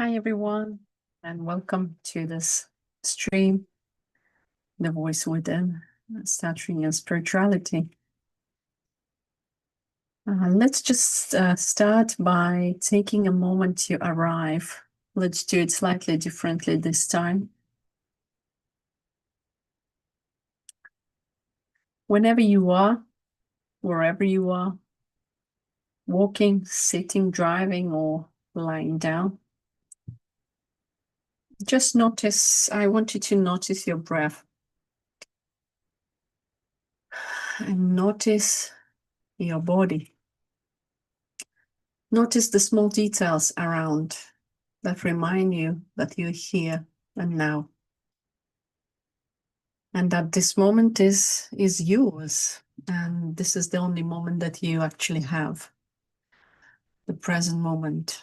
Hi, everyone, and welcome to this stream, The Voice Within, Stuttering and Spirituality. Let's just start by taking a moment to arrive. Let's do it slightly differently this time. Whenever you are, wherever you are, walking, sitting, driving, or lying down, just notice, I want you to notice your breath and notice your body. Notice the small details around that remind you that you're here and now. And that this moment is yours. And this is the only moment that you actually have. The present moment.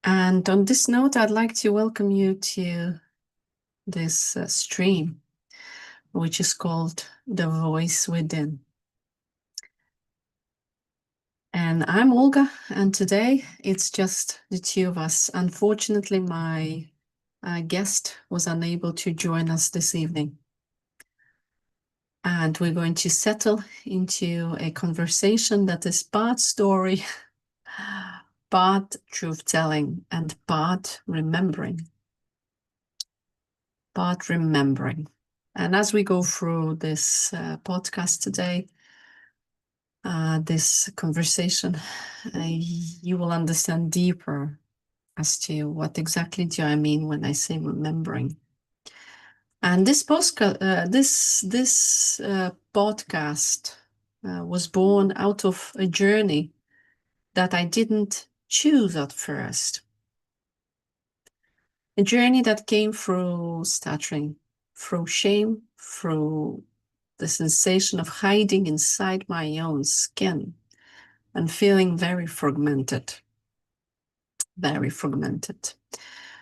And on this note, I'd like to welcome you to this stream, which is called The Voice Within. And I'm Olga, and today it's just the two of us. Unfortunately, my guest was unable to join us this evening. And we're going to settle into a conversation that is part story, part truth-telling, and part remembering. Part remembering. And as we go through this podcast today, this conversation, you will understand deeper as to what exactly do I mean when I say remembering. And this podcast was born out of a journey that I didn't choose at first. A journey that came through stuttering, through shame, through the sensation of hiding inside my own skin and feeling very fragmented. Very fragmented.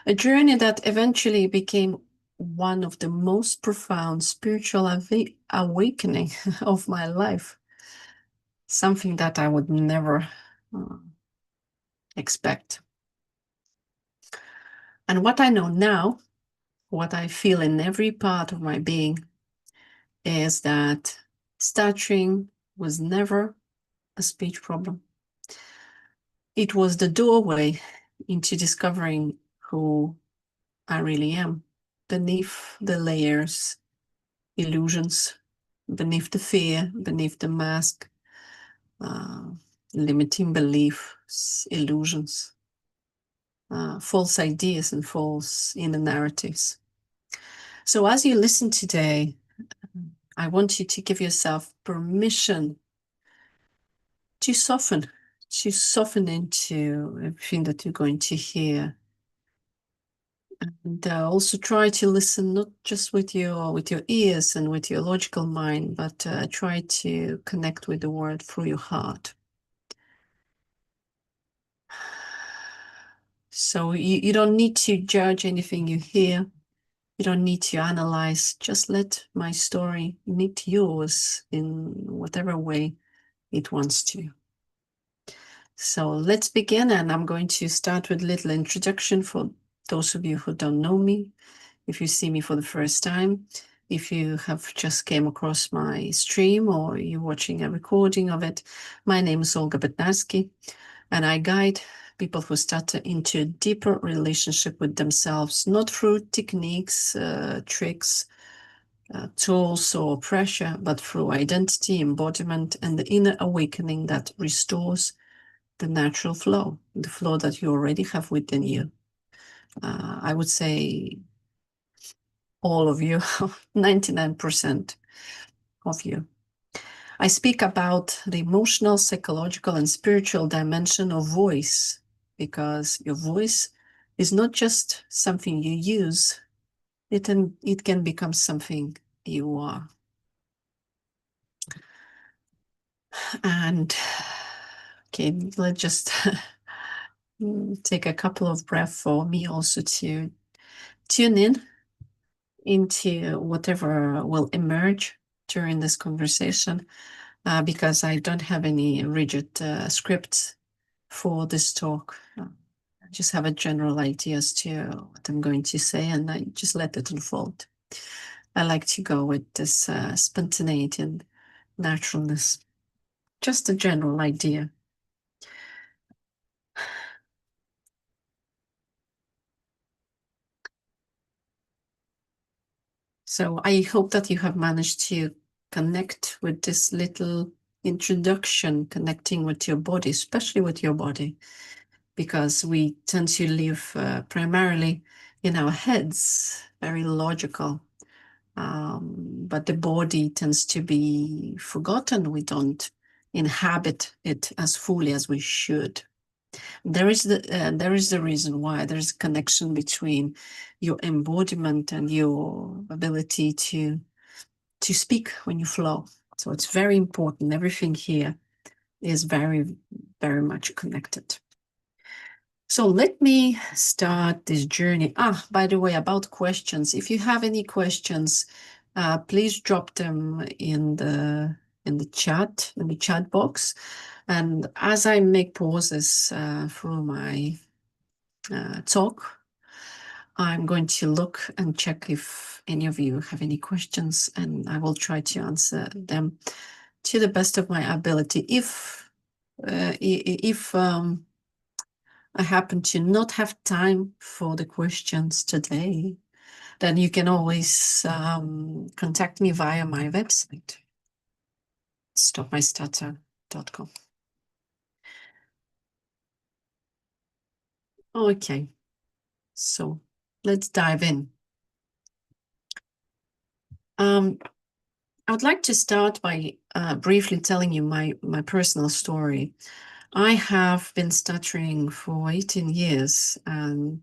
A journey that eventually became one of the most profound spiritual awakening of my life. Something that I would never expect. And what I know now, what I feel in every part of my being, is that stuttering was never a speech problem. It was the doorway into discovering who I really am, beneath the layers, illusions, beneath the fear, beneath the mask, limiting beliefs, illusions, false ideas and false inner narratives. So as you listen today, I want you to give yourself permission to soften into everything that you're going to hear. And also try to listen not just with your ears and with your logical mind, but try to connect with the word through your heart. So you don't need to judge anything you hear. You don't need to analyze. Just let my story meet yours in whatever way it wants to. So let's begin, and I'm going to start with a little introduction for those of you who don't know me. If you see me for the first time, if you have just came across my stream or you're watching a recording of it, my name is Olga Bednarski, and I guide people who start into a deeper relationship with themselves, not through techniques, tricks, tools, or pressure, but through identity, embodiment, and the inner awakening that restores the natural flow, the flow that you already have within you. I would say all of you, 99% of you. I speak about the emotional, psychological, and spiritual dimension of voice, because your voice is not just something you use, it can become something you are. And okay, let's just take a couple of breaths for me also to tune in into whatever will emerge during this conversation, because I don't have any rigid script for this talk. just have a general idea as to what I'm going to say, and I just let it unfold. I like to go with this spontaneity and naturalness. Just a general idea. So I hope that you have managed to connect with this little introduction, connecting with your body, especially with your body, because we tend to live primarily in our heads, very logical. But the body tends to be forgotten. We don't inhabit it as fully as we should. There is the reason why. There's a connection between your embodiment and your ability to speak when you flow. So it's very important. Everything here is very, very much connected. So let me start this journey. By the way, about questions. If you have any questions, please drop them in the chat box. And as I make pauses through my talk, I'm going to look and check if any of you have any questions, and I will try to answer them to the best of my ability. If I happen to not have time for the questions today, then you can always contact me via my website, stopmystutter.com. Okay, so let's dive in. I would like to start by briefly telling you my personal story. I have been stuttering for 18 years, and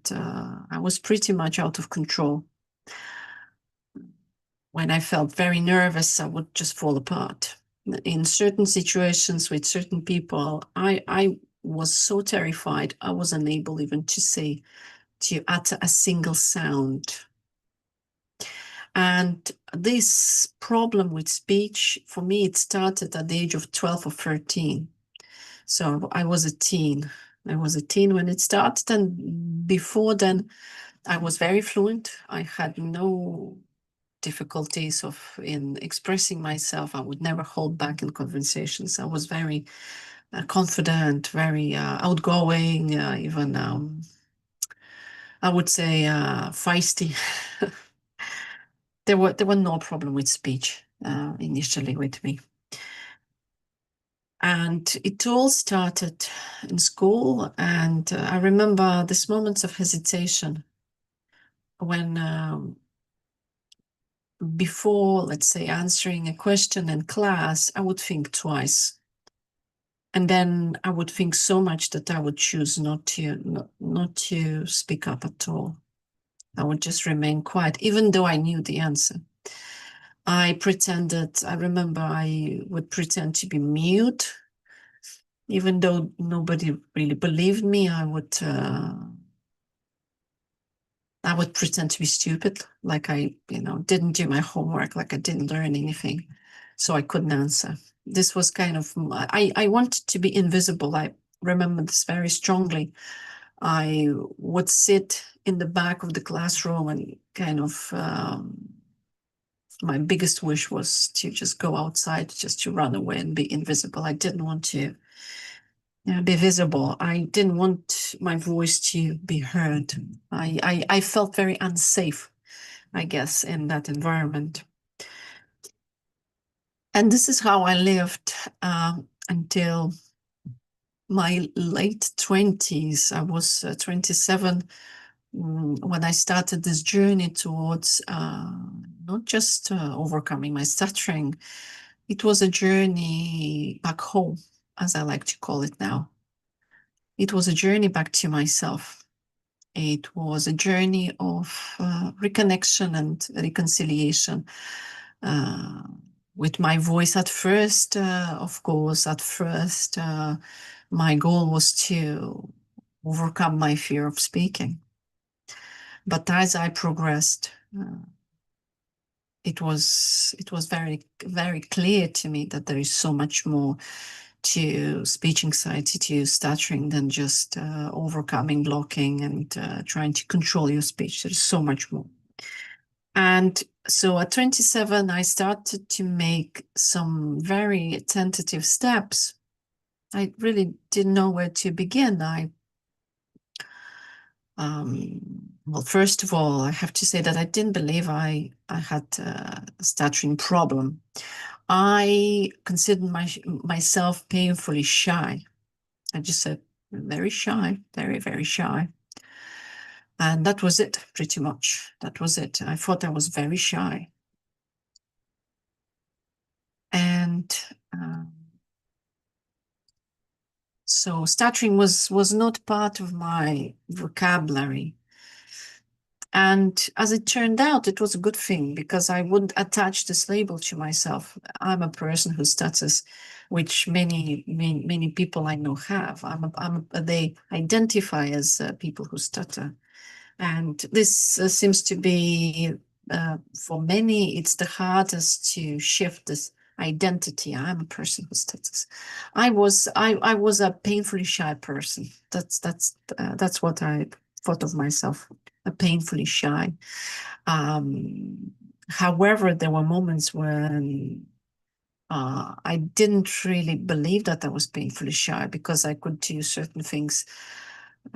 I was pretty much out of control. When I felt very nervous, I would just fall apart. In certain situations with certain people, I was so terrified, I was unable even to utter a single sound. And this problem with speech, for me, it started at the age of 12 or 13. So I was a teen. I was a teen when it started, and before then, I was very fluent. I had no difficulties in expressing myself. I would never hold back in conversations. I was very confident, very outgoing, even I would say feisty. There were no problem with speech initially with me. And it all started in school, and I remember these moments of hesitation when before, let's say, answering a question in class, I would think twice. And then I would think so much that I would choose not to speak up at all. I would just remain quiet, even though I knew the answer. I remember I would pretend to be mute, even though nobody really believed me. I would pretend to be stupid, like I, didn't do my homework, like I didn't learn anything, so I couldn't answer. This was kind of, I wanted to be invisible. I remember this very strongly. I would sit in the back of the classroom and kind of, my biggest wish was to just go outside, just to run away and be invisible. I didn't want to be visible. I didn't want my voice to be heard. I felt very unsafe, I guess, in that environment. And this is how I lived until my late 20s. I was 27 when I started this journey towards not just overcoming my stuttering. It was a journey back home, as I like to call it now. It was a journey back to myself. It was a journey of reconnection and reconciliation with my voice at first. Of course, at first, my goal was to overcome my fear of speaking. But as I progressed, it was very, very clear to me that there is so much more to speech anxiety, to stuttering than just overcoming blocking and trying to control your speech. There's so much more. And so at 27, I started to make some very tentative steps. I really didn't know where to begin. Well, first of all, I have to say that I didn't believe I had a stuttering problem. I considered myself painfully shy. I just said, very shy, very, very shy. And that was it, pretty much. That was it. I thought I was very shy. And so stuttering was not part of my vocabulary. And as it turned out, it was a good thing because I wouldn't attach this label to myself. I'm a person who stutters, which many people I know have. They identify as people who stutter. And this seems to be, for many, it's the hardest to shift this identity. I'm a person who stutters. I was a painfully shy person. That's what I thought of myself, a painfully shy. However, there were moments when I didn't really believe that I was painfully shy because I could do certain things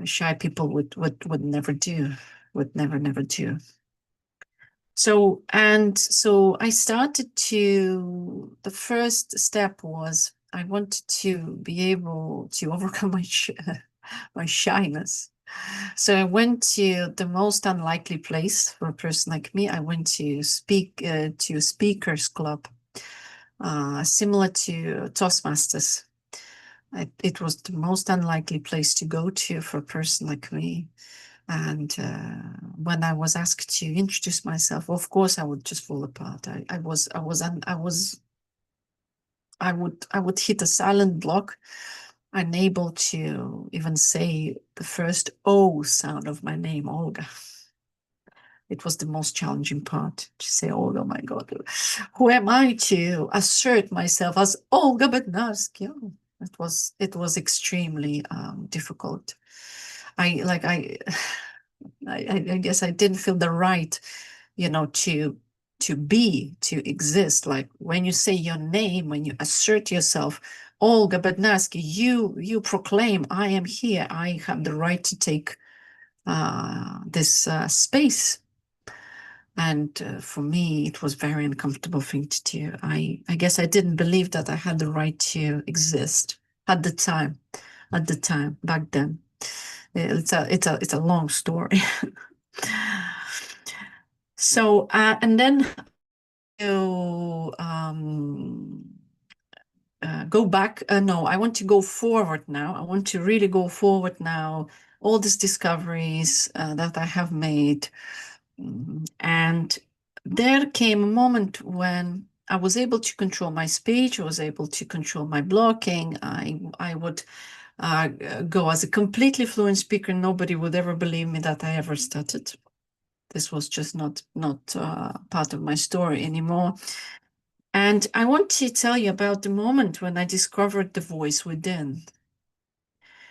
shy people would never do, would never do. So I started to, the first step was I wanted to be able to overcome my shyness. So I went to the most unlikely place for a person like me. I went to speak to a speakers club, similar to Toastmasters. It was the most unlikely place to go to for a person like me. And when I was asked to introduce myself, of course, I would just fall apart. I would hit a silent block, unable to even say the first O sound of my name, Olga. It was the most challenging part to say, Olga, oh my God, who am I to assert myself as Olga Bednarski? Oh, it was extremely difficult. I guess I didn't feel the right, to exist. Like when you say your name, when you assert yourself, Olga Bednarski, you proclaim, I am here. I have the right to take this space. And for me, it was a very uncomfortable thing to do. I guess I didn't believe that I had the right to exist at the time, back then. It's a long story. So, and then to go back, no, I want to go forward now. I want to really go forward now. All these discoveries that I have made. And there came a moment when I was able to control my speech. I was able to control my blocking. I would go as a completely fluent speaker. Nobody would ever believe me that I ever stuttered. This was just not part of my story anymore. And I want to tell you about the moment when I discovered the voice within.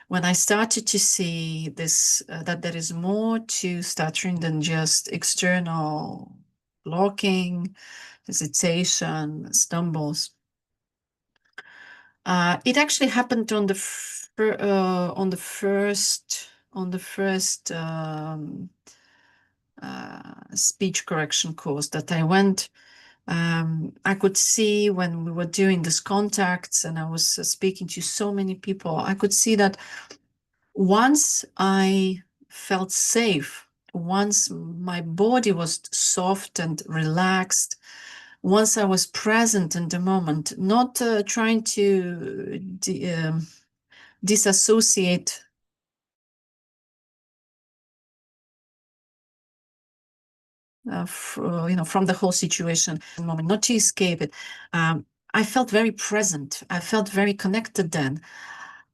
When I started to see this, that there is more to stuttering than just external blocking, hesitation, stumbles. It actually happened on the first speech correction course that I went. I could see when we were doing these contacts and I was speaking to so many people, I could see that once I felt safe, once my body was soft and relaxed, once I was present in the moment, not trying to disassociate from the whole situation, moment, not to escape it. I felt very present. I felt very connected then.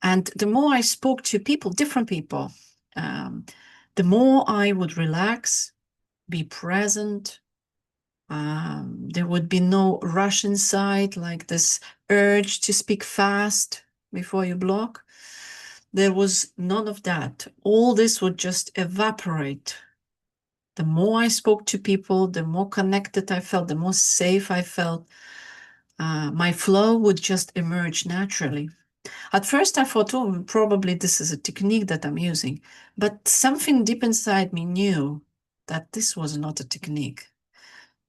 And the more I spoke to people, different people, the more I would relax, be present. There would be no rush inside, like this urge to speak fast, before you block. There was none of that. All this would just evaporate. The more I spoke to people, the more connected I felt, the more safe I felt. My flow would just emerge naturally. At first, I thought, oh, probably this is a technique that I'm using. But something deep inside me knew that this was not a technique.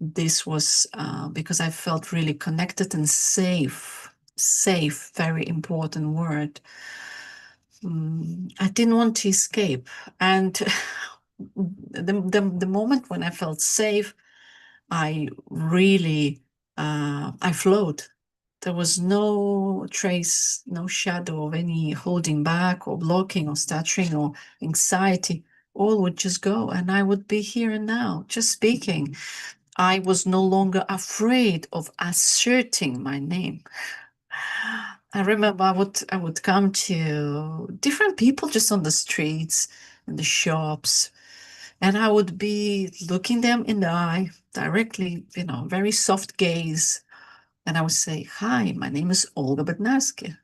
This was because I felt really connected and safe. Safe, very important word. I didn't want to escape. And the moment when I felt safe, I really, I flowed. There was no trace, no shadow of any holding back or blocking or stuttering or anxiety. All would just go, and I would be here and now, just speaking. I was no longer afraid of asserting my name. I remember I would come to different people just on the streets, in the shops, and I would be looking them in the eye directly, very soft gaze. And I would say, "Hi, my name is Olga Bednarski."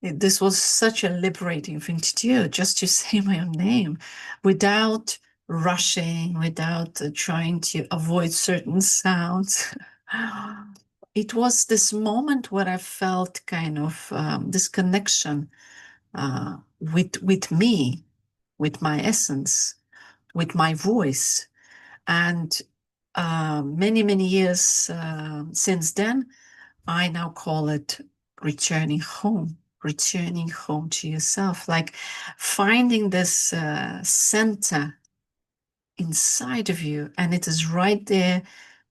This was such a liberating thing to do, just to say my own name without rushing, without trying to avoid certain sounds. It was this moment where I felt kind of this connection with me, with my essence, with my voice. And many years since then, I now call it returning home to yourself, like finding this center inside of you. And it is right there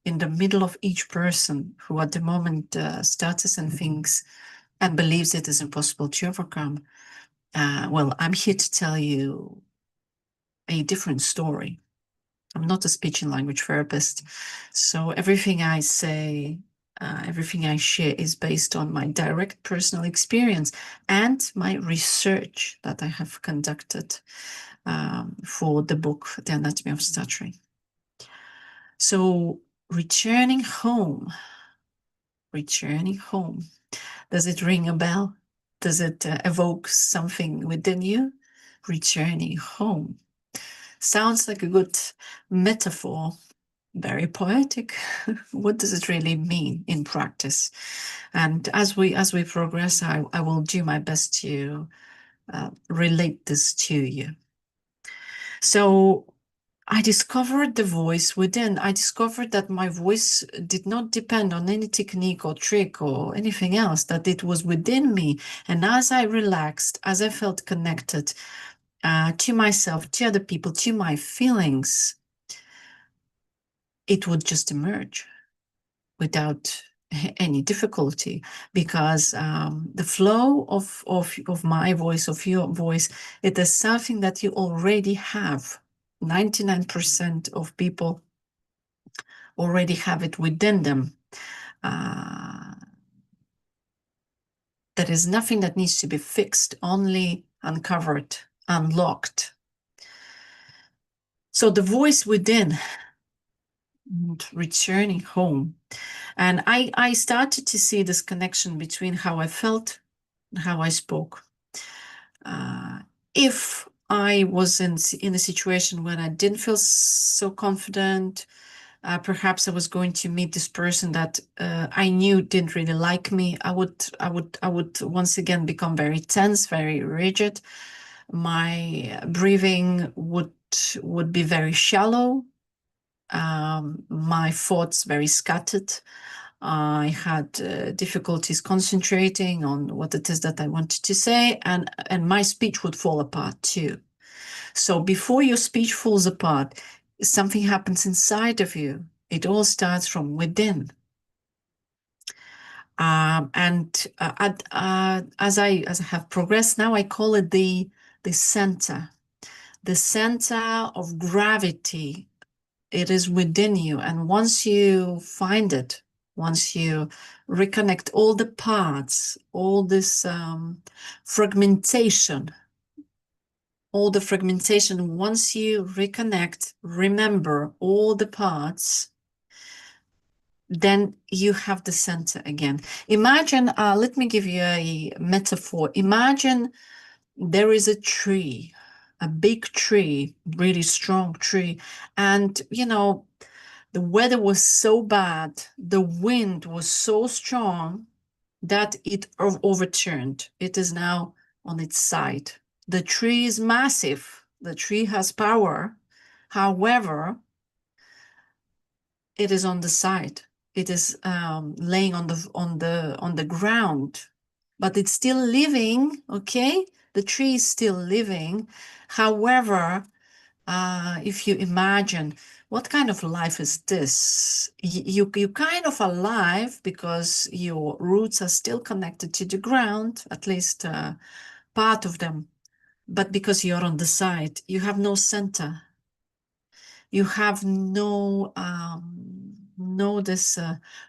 in the middle of each person who at the moment starts and thinks and believes it is impossible to overcome. Well, I'm here to tell you a different story. I'm not a speech and language therapist, so everything I say, everything I share is based on my direct personal experience and my research that I have conducted for the book, The Anatomy of Stuttering. So returning home, does it ring a bell? Does it evoke something within you? Returning home. Sounds like a good metaphor, very poetic. What does it really mean in practice? And as we progress, I will do my best to relate this to you. So I discovered the voice within. I discovered that my voice did not depend on any technique or trick or anything else, that it was within me. And as I relaxed, as I felt connected to myself, to other people, to my feelings, it would just emerge without any difficulty, because the flow of my voice, of your voice, it is something that you already have. 99% of people already have it within them. There is nothing that needs to be fixed, only uncovered, unlocked. So the voice within, returning home. And I started to see this connection between how I felt and how I spoke. If I was in a situation where I didn't feel so confident, perhaps I was going to meet this person that I knew didn't really like me, I would once again become very tense, very rigid. My breathing would be very shallow. My thoughts very scattered. I had difficulties concentrating on what it is that I wanted to say, and my speech would fall apart too. So before your speech falls apart, something happens inside of you. It all starts from within. And as I have progressed now, I call it the center of gravity. It is within you, and once you find it, once you reconnect all the parts, all this fragmentation, once you reconnect, remember all the parts, then you have the center again. Imagine, let me give you a metaphor. Imagine there is a tree, a big tree, really strong tree, and the weather was so bad, the wind was so strong that it overturned. It is now on its side. The tree is massive. The tree has power. However, it is on the side. It is laying on the ground, but it's still living. Okay, the tree is still living. However, if you imagine what kind of life is this, you kind of alive because your roots are still connected to the ground, at least part of them. But because you're on the side, you have no center. You have no this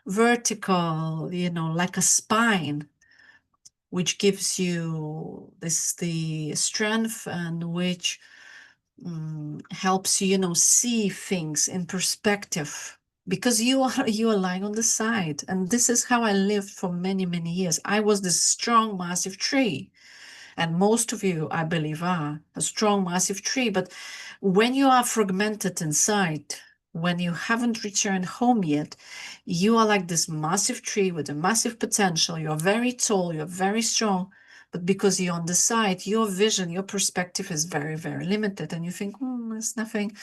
vertical, like a spine, which gives you the strength and which helps you, see things in perspective, because you are lying on the side. And this is how I lived for many, many years. I was this strong, massive tree. And most of you, I believe, are a strong, massive tree. But when you are fragmented inside, when you haven't returned home yet, you are like this massive tree with a massive potential. You're very tall, you're very strong. But because you're on the side, your vision, your perspective is very, very limited. And you think, there's nothing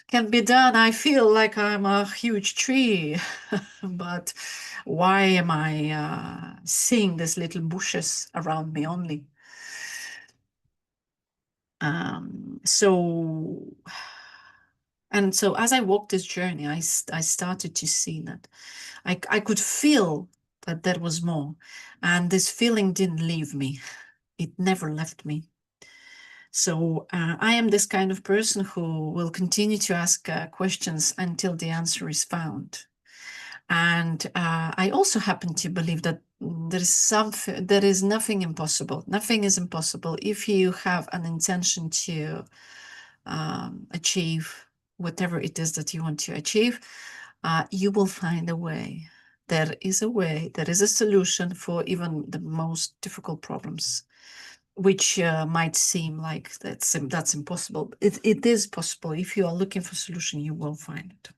can be done. I feel like I'm a huge tree. But why am I seeing these little bushes around me only? So as I walked this journey, I started to see that I could feel that there was more, and this feeling didn't leave me. It never left me. So I am this kind of person who will continue to ask questions until the answer is found. And I also happen to believe that there is nothing impossible. Nothing is impossible if you have an intention to achieve whatever it is that you want to achieve. You will find a way. There is a way. There is a solution for even the most difficult problems, which might seem like that's impossible. It is possible. If you are looking for a solution, you will find it.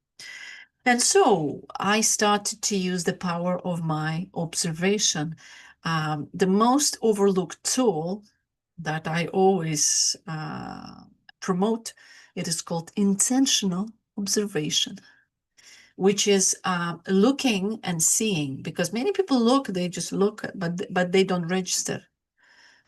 And so I started to use the power of my observation. The most overlooked tool that I always promote, it is called intentional observation, which is looking and seeing. Because many people look, they just look, but they don't register.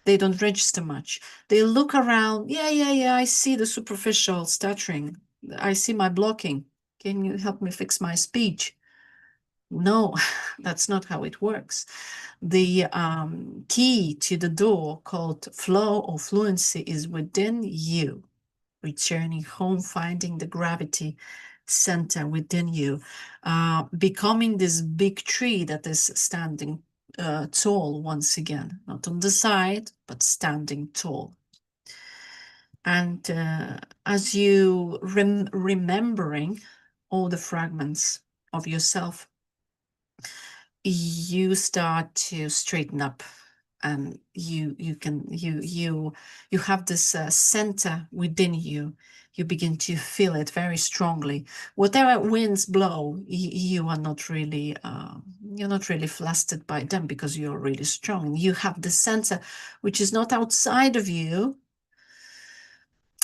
They don't register much. They look around. Yeah, I see the superficial stuttering. I see my blocking. Can you help me fix my speech? No, that's not how it works. The key to the door, called flow or fluency, is within you. Returning home, finding the gravity center within you, becoming this big tree that is standing tall once again, not on the side, but standing tall. And as you remembering all the fragments of yourself, you start to straighten up, and you have this center within you. You begin to feel it very strongly. Whatever winds blow, you are not really you're not really flustered by them, because you're really strong. You have the center, which is not outside of you.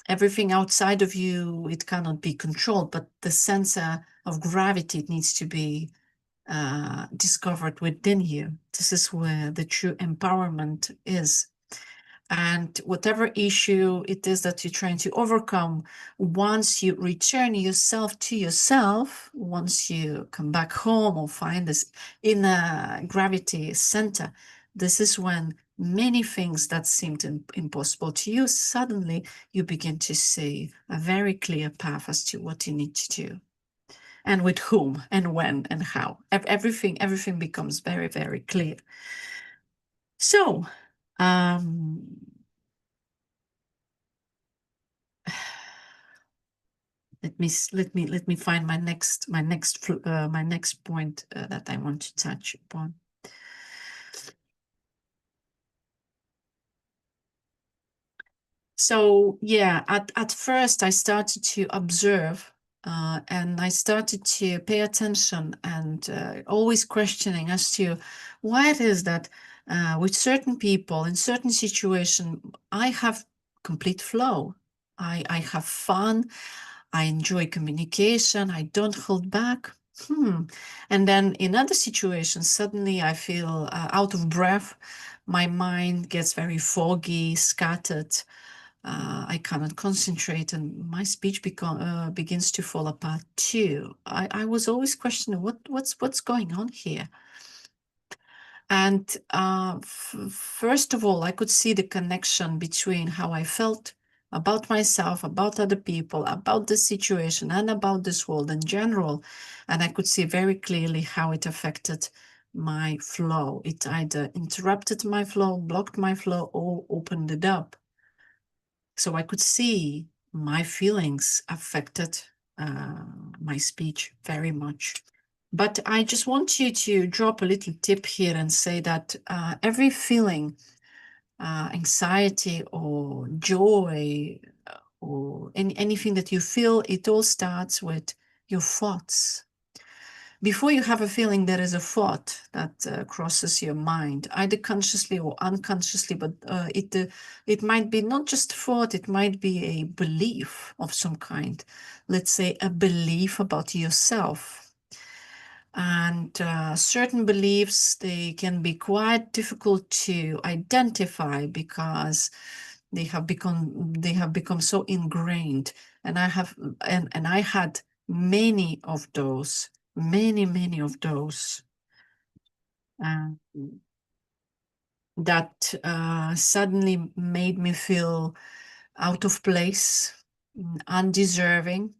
Everything outside of you, it cannot be controlled, but the center of gravity, it needs to be discovered within you. This is where the true empowerment is. And whatever issue it is that you're trying to overcome, once you return yourself to yourself, once you come back home or find this inner gravity center, this is when many things that seemed impossible to you, suddenly you begin to see a very clear path as to what you need to do, and with whom and when and how. Everything becomes very, very clear. So Let me find my next point that I want to touch upon. So yeah, at first I started to observe and I started to pay attention and always questioning as to why it is that with certain people in certain situations I have complete flow. I have fun. I enjoy communication. I don't hold back. And then in other situations, suddenly I feel out of breath. My mind gets very foggy, scattered. I cannot concentrate, and my speech begins to fall apart too. I was always questioning what's going on here. And first of all, I could see the connection between how I felt about myself, about other people, about the situation, and about this world in general. And I could see very clearly how it affected my flow. It either interrupted my flow, blocked my flow, or opened it up. So I could see my feelings affected my speech very much. But I just want you to drop a little tip here and say that every feeling, anxiety or joy or anything that you feel, it all starts with your thoughts. Before you have a feeling, there is a thought that crosses your mind, either consciously or unconsciously, but it might be not just thought, it might be a belief of some kind. Let's say a belief about yourself. And certain beliefs, they can be quite difficult to identify because they have become so ingrained. And I had many of those, many of those uh, that suddenly made me feel out of place, undeserving,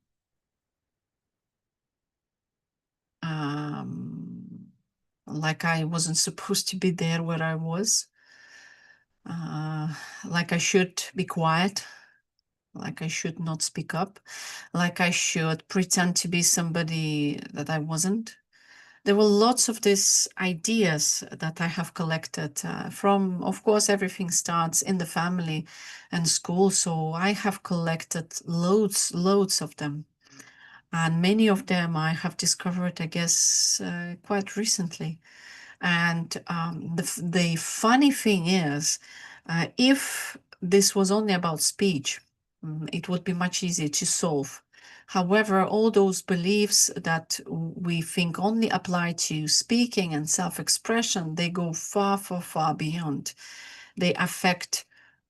like I wasn't supposed to be there where I was, uh, like I should be quiet, like I should not speak up, like I should pretend to be somebody that I wasn't. There were lots of these ideas that I have collected from, of course, everything starts in the family and school. So I have collected loads of them. And many of them I have discovered, I guess, quite recently. And the funny thing is, if this was only about speech, it would be much easier to solve. However, all those beliefs that we think only apply to speaking and self-expression, they go far, far, far beyond. They affect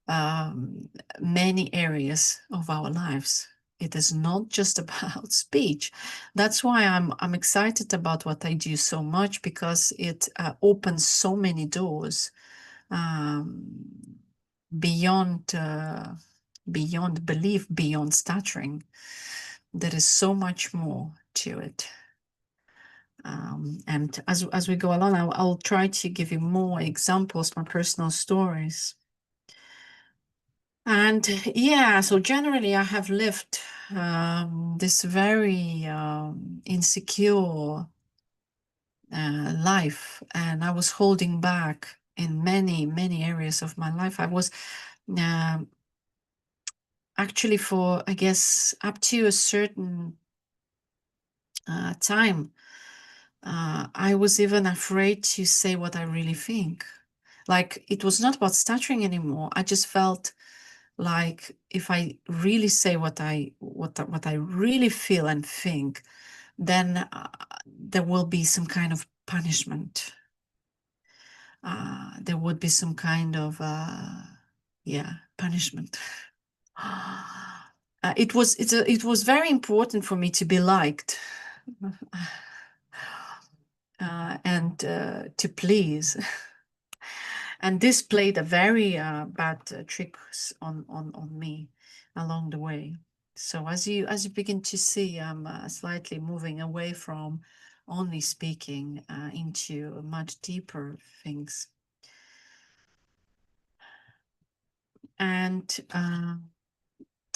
um, many areas of our lives. It is not just about speech. That's why I'm excited about what I do so much, because it opens so many doors um, beyond beyond belief, beyond stuttering. There is so much more to it. And as we go along, I'll try to give you more examples, my personal stories. And yeah, so generally I have lived this very insecure life, and I was holding back in many areas of my life. I was um actually, for I guess up to a certain time, I was even afraid to say what I really think. Like, it was not about stuttering anymore. I just felt like if I really say what I really feel and think, then there will be some kind of punishment. There would be some kind of yeah, punishment. It was very important for me to be liked and to please. And this played a very bad trick on me along the way. So as you begin to see, I'm slightly moving away from only speaking into much deeper things. And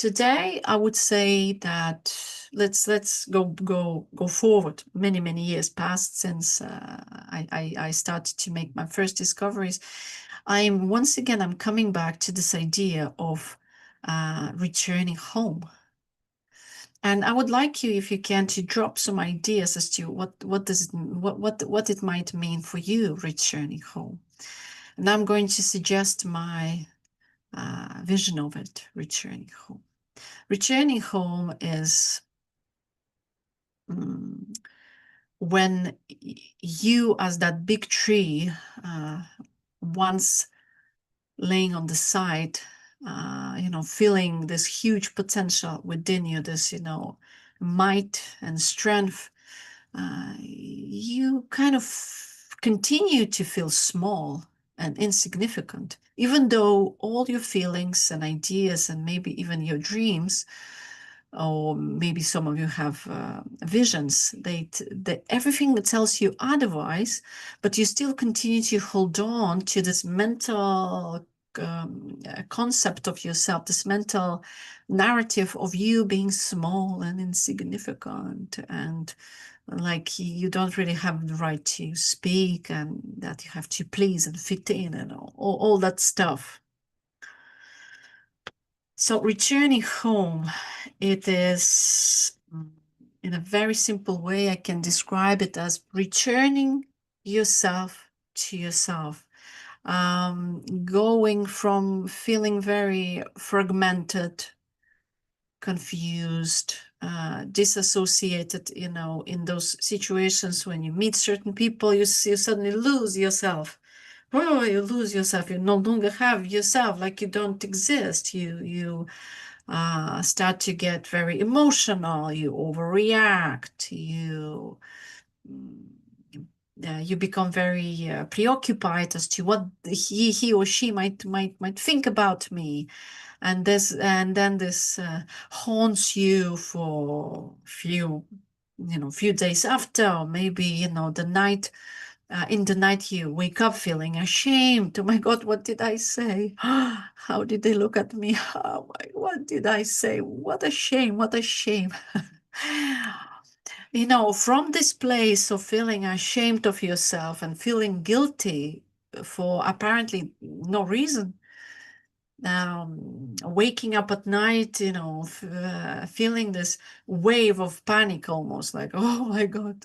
Today, I would say that let's go forward many years past since I started to make my first discoveries. I'm coming back to this idea of returning home. And I would like you, if you can, to drop some ideas as to what it might mean for you returning home. And I'm going to suggest my vision of it, returning home. Returning home is when you, as that big tree, once laying on the side, feeling this huge potential within you, this, might and strength, you kind of continue to feel small and insignificant, even though all your feelings and ideas and maybe even your dreams, or maybe some of you have visions, everything that tells you otherwise, but you still continue to hold on to this mental concept of yourself, this mental narrative of you being small and insignificant, and like you don't really have the right to speak, and that you have to please and fit in and all that stuff. So returning home, it is, in a very simple way, I can describe it as returning yourself to yourself. Going from feeling very fragmented, confused, disassociated, in those situations when you meet certain people, you suddenly lose yourself. Oh, you lose yourself. You no longer have yourself, like you don't exist. You start to get very emotional. You overreact. You become very preoccupied as to what he or she might think about me, and then this haunts you for few days after, or maybe the night. In the night, you wake up feeling ashamed. Oh my God, what did I say? How did they look at me? What did I say? What a shame, what a shame. From this place of feeling ashamed of yourself and feeling guilty for apparently no reason, waking up at night, feeling this wave of panic, almost like, oh my God,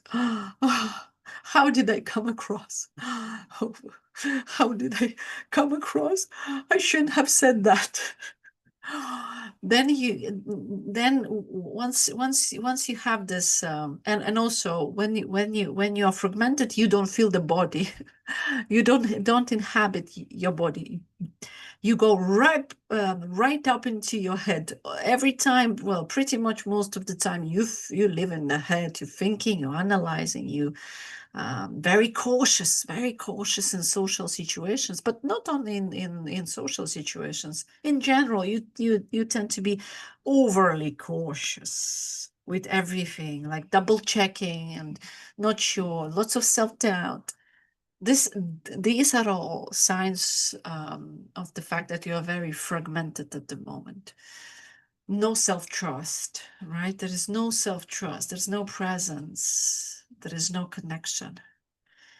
how did I come across? How did I come across? I shouldn't have said that. Then once you have this, and also when you are fragmented, you don't feel the body. You don't inhabit your body. You go right up into your head every time. Well, pretty much most of the time, you live in the head. You're thinking, you're analyzing, very cautious in social situations, but not only in social situations. In general, you tend to be overly cautious with everything, like double checking and not sure, lots of self-doubt. These are all signs of the fact that you are very fragmented at the moment. No self-trust, right? There is no self-trust. There's no presence. There is no connection.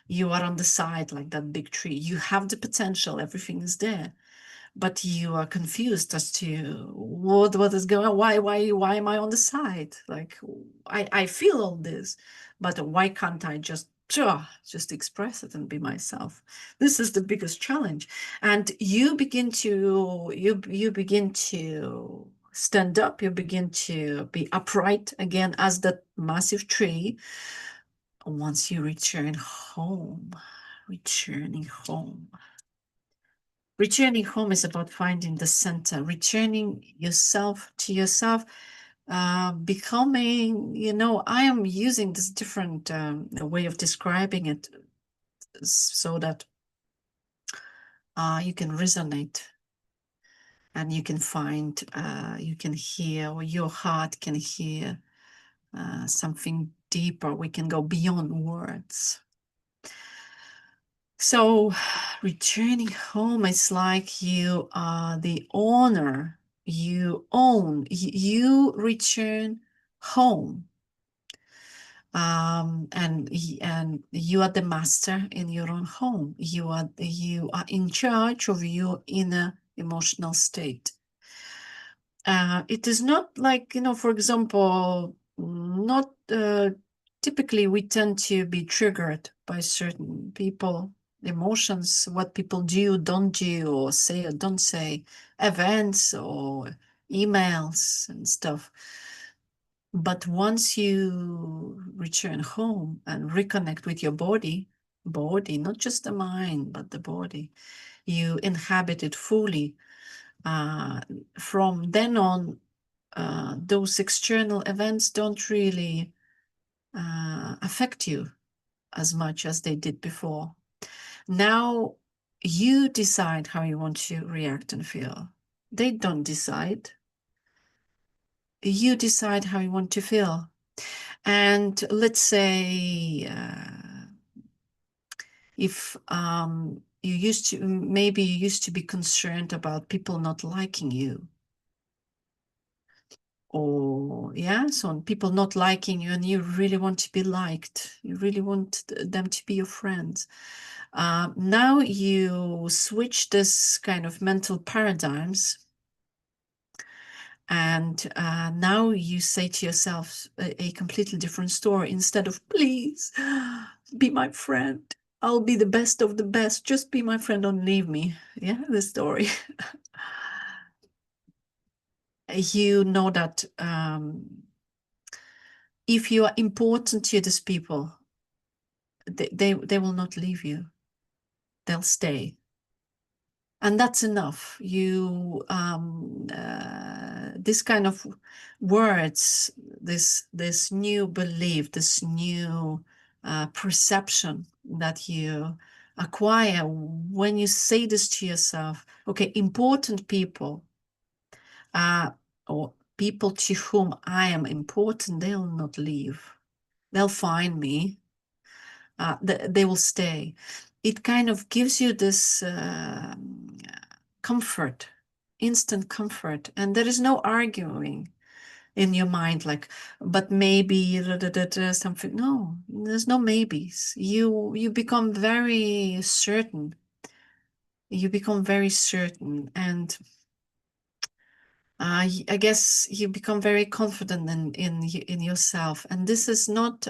You are on the side like that big tree. You have the potential. Everything is there. But you are confused as to what is going on. Why am I on the side? Like, I feel all this, but why can't I just express it and be myself? This is the biggest challenge. And you begin to stand up. You begin to be upright again as that massive tree once you returning home. Returning home is about finding the center, returning yourself to yourself, becoming, I am using this different way of describing it so that you can resonate and you can find, you can hear, or your heart can hear something deeper. We can go beyond words. So returning home is like you are the owner You own, you return home. And you are the master in your own home. You are in charge of your inner emotional state. It is not like, for example, not typically we tend to be triggered by certain people, emotions, what people do, don't do, or say or don't say, events or emails and stuff. But once you return home and reconnect with your body, not just the mind, but the body, you inhabit it fully. From then on, those external events don't really affect you as much as they did before. Now you decide how you want to react and feel. They don't decide. You decide how you want to feel. And let's say if maybe you used to be concerned about people not liking you, or so people not liking you, and you really want to be liked, you really want them to be your friends. Now you switch this kind of mental paradigms, and now you say to yourself a completely different story. Instead of, please be my friend, I'll be the best of the best, just be my friend, don't leave me. The story. You know that if you are important to these people, they will not leave you. They'll stay. And that's enough. This kind of words, this new belief, this new perception that you acquire when you say this to yourself, okay, important people, or people to whom I am important, they'll not leave. They'll find me. They will stay. It kind of gives you this comfort, instant comfort, and there is no arguing in your mind like, but maybe something. No, there's no maybes. You become very certain. You become very certain, and I guess you become very confident in yourself. And this is not,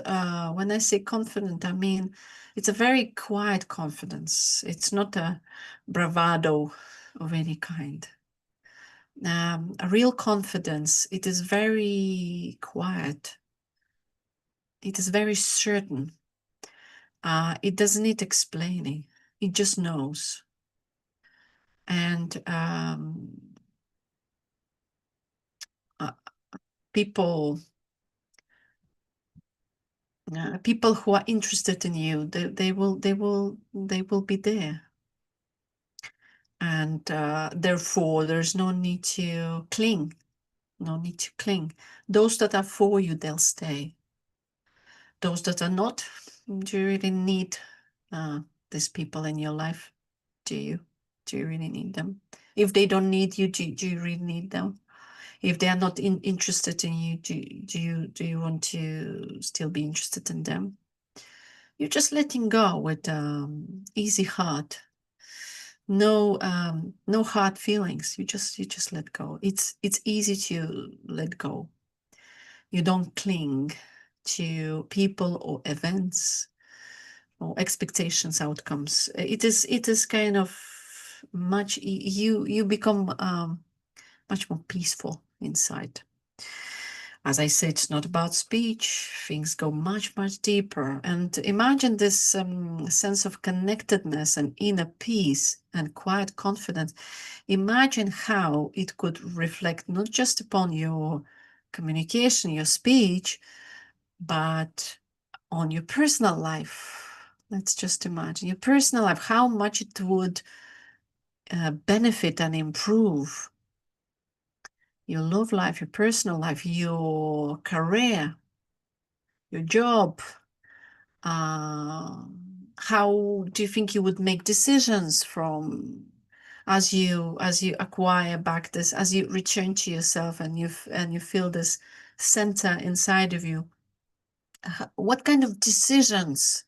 when I say confident, I mean it's a very quiet confidence. It's not a bravado of any kind. A real confidence, it is very quiet. It is very certain. It doesn't need explaining. It just knows. And people people who are interested in you, they will be there. And therefore, there's no need to cling. No need to cling. Those that are for you, they'll stay. Those that are not, do you really need these people in your life? Do you? Do you really need them? If they don't need you, do you really need them? If they are not interested in you, do you want to still be interested in them? You're just letting go with easy heart. No hard feelings. You just let go. It's easy to let go. You don't cling to people or events or expectations, outcomes. It is kind of much, you become much more peaceful inside. As I said, it's not about speech. Things go much, much deeper. And imagine this sense of connectedness and inner peace and quiet confidence. Imagine how it could reflect not just upon your communication, your speech, but on your personal life. Let's just imagine your personal life, how much it would benefit and improve your love life, your personal life, your career, your job. How do you think you would make decisions from as you acquire back this, as you return to yourself and you feel this center inside of you, what kind of decisions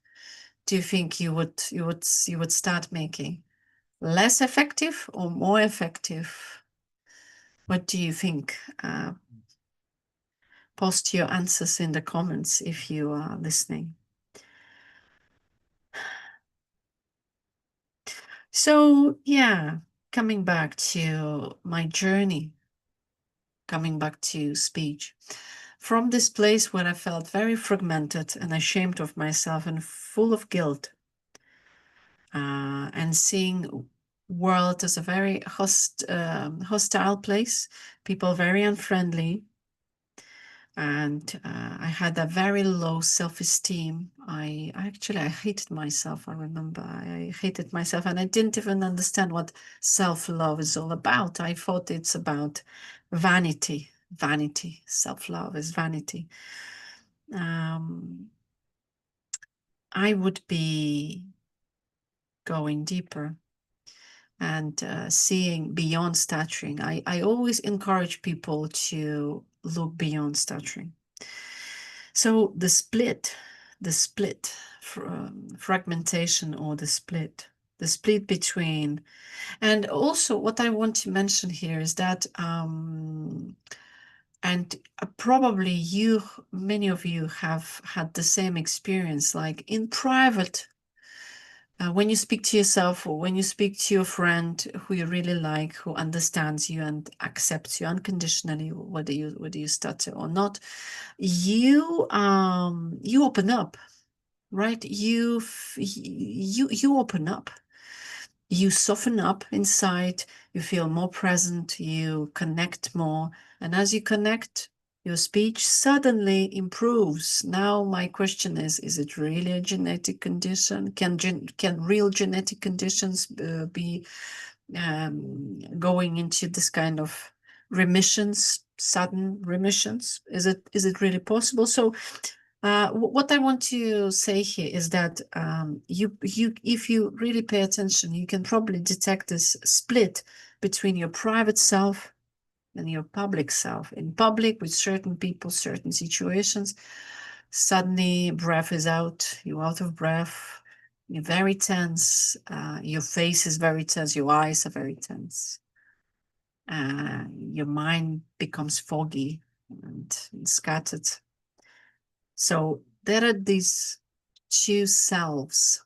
do you think you would start making? Less effective or more effective? What do you think? Post your answers in the comments if you are listening. So yeah, coming back to my journey, coming back to speech, from this place where I felt very fragmented and ashamed of myself and full of guilt, and seeing world as a very hostile place, people very unfriendly, and I had a very low self-esteem. I hated myself. I remember I hated myself, and I didn't even understand what self-love is all about. I thought it's about vanity. Vanity. Self-love is vanity. I would be going deeper and seeing beyond stuttering. I always encourage people to look beyond stuttering. So the split, fragmentation, or the split between, and also what I want to mention here is that, and probably many of you have had the same experience, like in private, when you speak to yourself, or when you speak to your friend who you really like, who understands you and accepts you unconditionally, whether you stutter or not, you open up, right? You open up. You soften up inside, you feel more present, you connect more. And as you connect, your speech suddenly improves. Now, my question is it really a genetic condition? Can real genetic conditions be going into this kind of remissions, sudden remissions? Is it really possible? So what I want to say here is that if you really pay attention, you can probably detect this split between your private self and your public self. In public, with certain people, certain situations, suddenly breath is out, you're out of breath, you're very tense, your face is very tense, your eyes are very tense, your mind becomes foggy and scattered. So there are these two selves.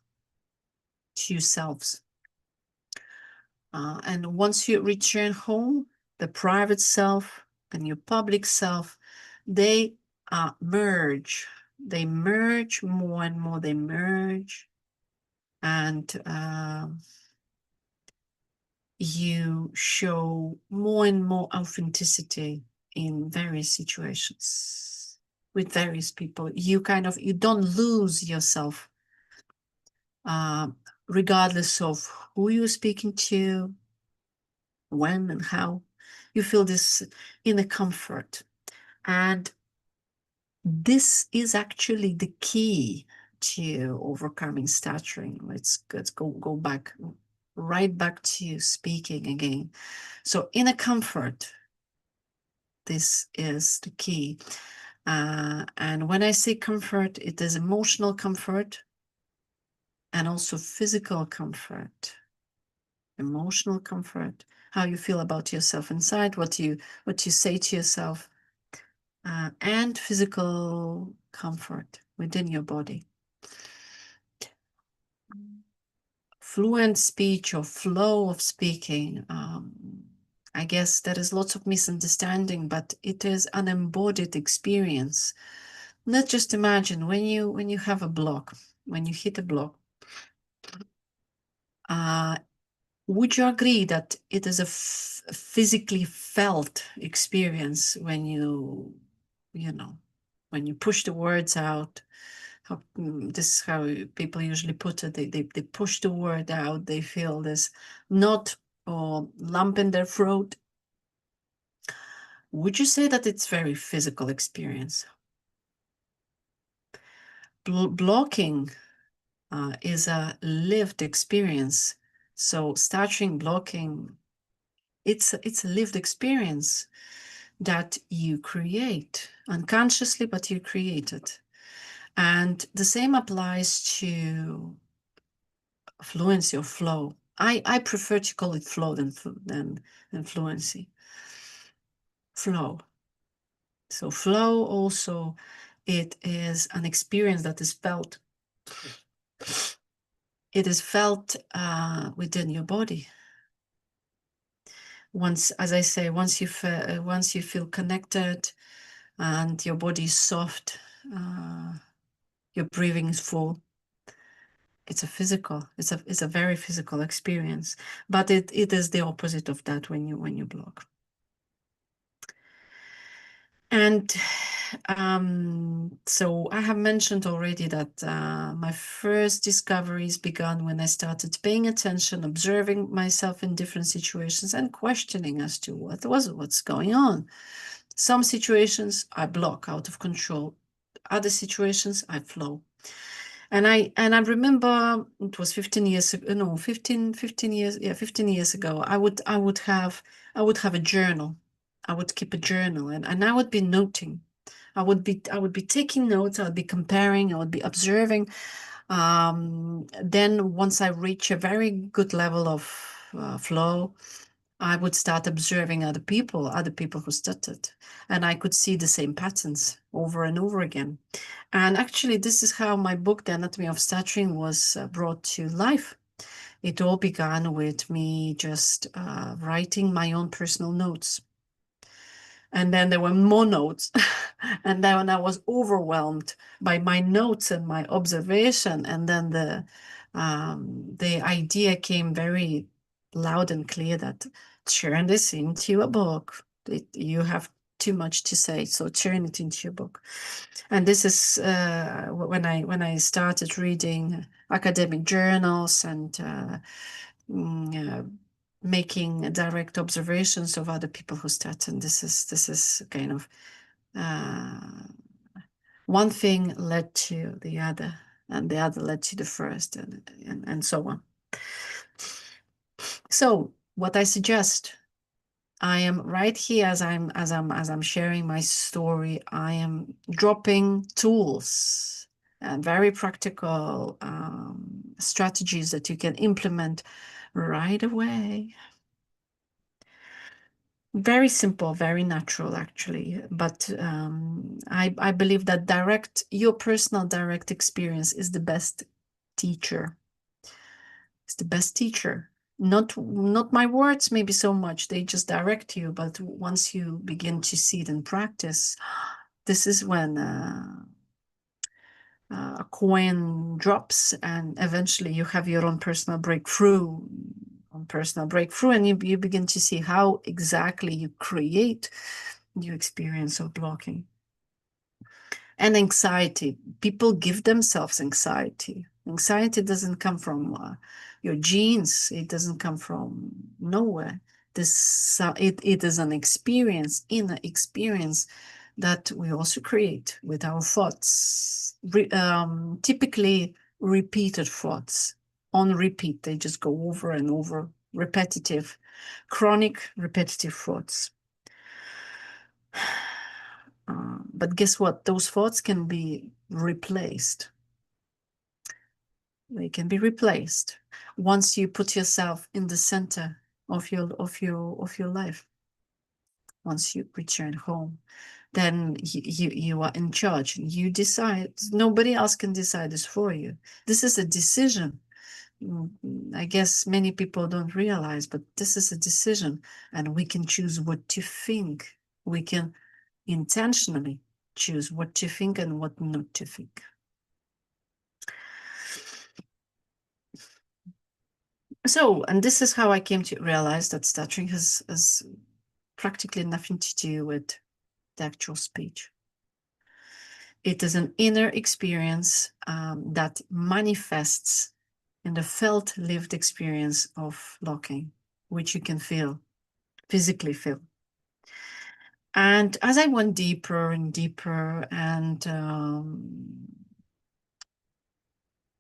And once you return home, the private self and your public self, they merge. They merge more and more. They merge. And you show more and more authenticity in various situations with various people. You don't lose yourself, regardless of who you're speaking to, when and how. You feel this inner comfort. And this is actually the key to overcoming stuttering. Let's go back, right back to speaking again. So inner comfort, this is the key. And when I say comfort, it is emotional comfort and also physical comfort. Emotional comfort, how you feel about yourself inside, what you say to yourself, and physical comfort within your body. Fluent speech or flow of speaking, I guess there is lots of misunderstanding, but it is an embodied experience. Let's just imagine when you have a block, when you hit a block, would you agree that it is a physically felt experience when when you push the words out? This is how people usually put it. They push the word out. They feel this knot or lump in their throat. Would you say that it's very physical experience? Blocking is a lived experience. So stuttering, blocking, it's a lived experience that you create unconsciously, but you create it. And the same applies to fluency or flow. I prefer to call it flow than fluency. Flow. So flow also, it is an experience that is felt. It is felt within your body. Once, as I say, once you feel connected and your body is soft, your breathing is full. It's a very physical experience, but it is the opposite of that when you block. And so I have mentioned already that my first discoveries began when I started paying attention, observing myself in different situations and questioning as to what's going on. Some situations I block out of control. Other situations I flow. And I remember it was 15 years ago, no, 15 years, yeah, 15 years ago, I would have a journal. I would keep a journal and I would be noting. I would be taking notes, I would be comparing, I would be observing. Then once I reach a very good level of flow, I would start observing other people who stuttered, and I could see the same patterns over and over again. And actually, this is how my book, The Anatomy of Stuttering, was brought to life. It all began with me just writing my own personal notes. And then there were more notes. And then I was overwhelmed by my notes and my observation. And then the idea came very loud and clear that turn this into a book. You have too much to say, so turn it into a book. And this is when I started reading academic journals and making direct observations of other people who start. And this is kind of one thing led to the other, and the other led to the first, and so on. So what I suggest, I am right here as I'm sharing my story. I am dropping tools and very practical strategies that you can implement right away. Very simple, very natural, actually. But I believe that your personal direct experience is the best teacher. It's the best teacher. Not my words, maybe so much. They just direct you. But once you begin to see it in practice, this is when a coin drops, and eventually you have your own personal breakthrough. And you begin to see how exactly you create your experience of blocking. And anxiety, people give themselves anxiety. Anxiety doesn't come from your genes. It doesn't come from nowhere. It is an experience, inner experience, that we also create with our thoughts. Typically repeated thoughts, on repeat. They just go over and over, repetitive, chronic repetitive thoughts. But guess what? Those thoughts can be replaced. They can be replaced once you put yourself in the center of your life. Once you return home, then you are in charge. You decide. Nobody else can decide this for you. This is a decision. I guess many people don't realize, but this is a decision, and we can choose what to think. We can intentionally choose what to think and what not to think. So, and this is how I came to realize that stuttering has practically nothing to do with the actual speech. It is an inner experience that manifests in the felt lived experience of blocking, which you can feel, physically feel. And as I went deeper and deeper, and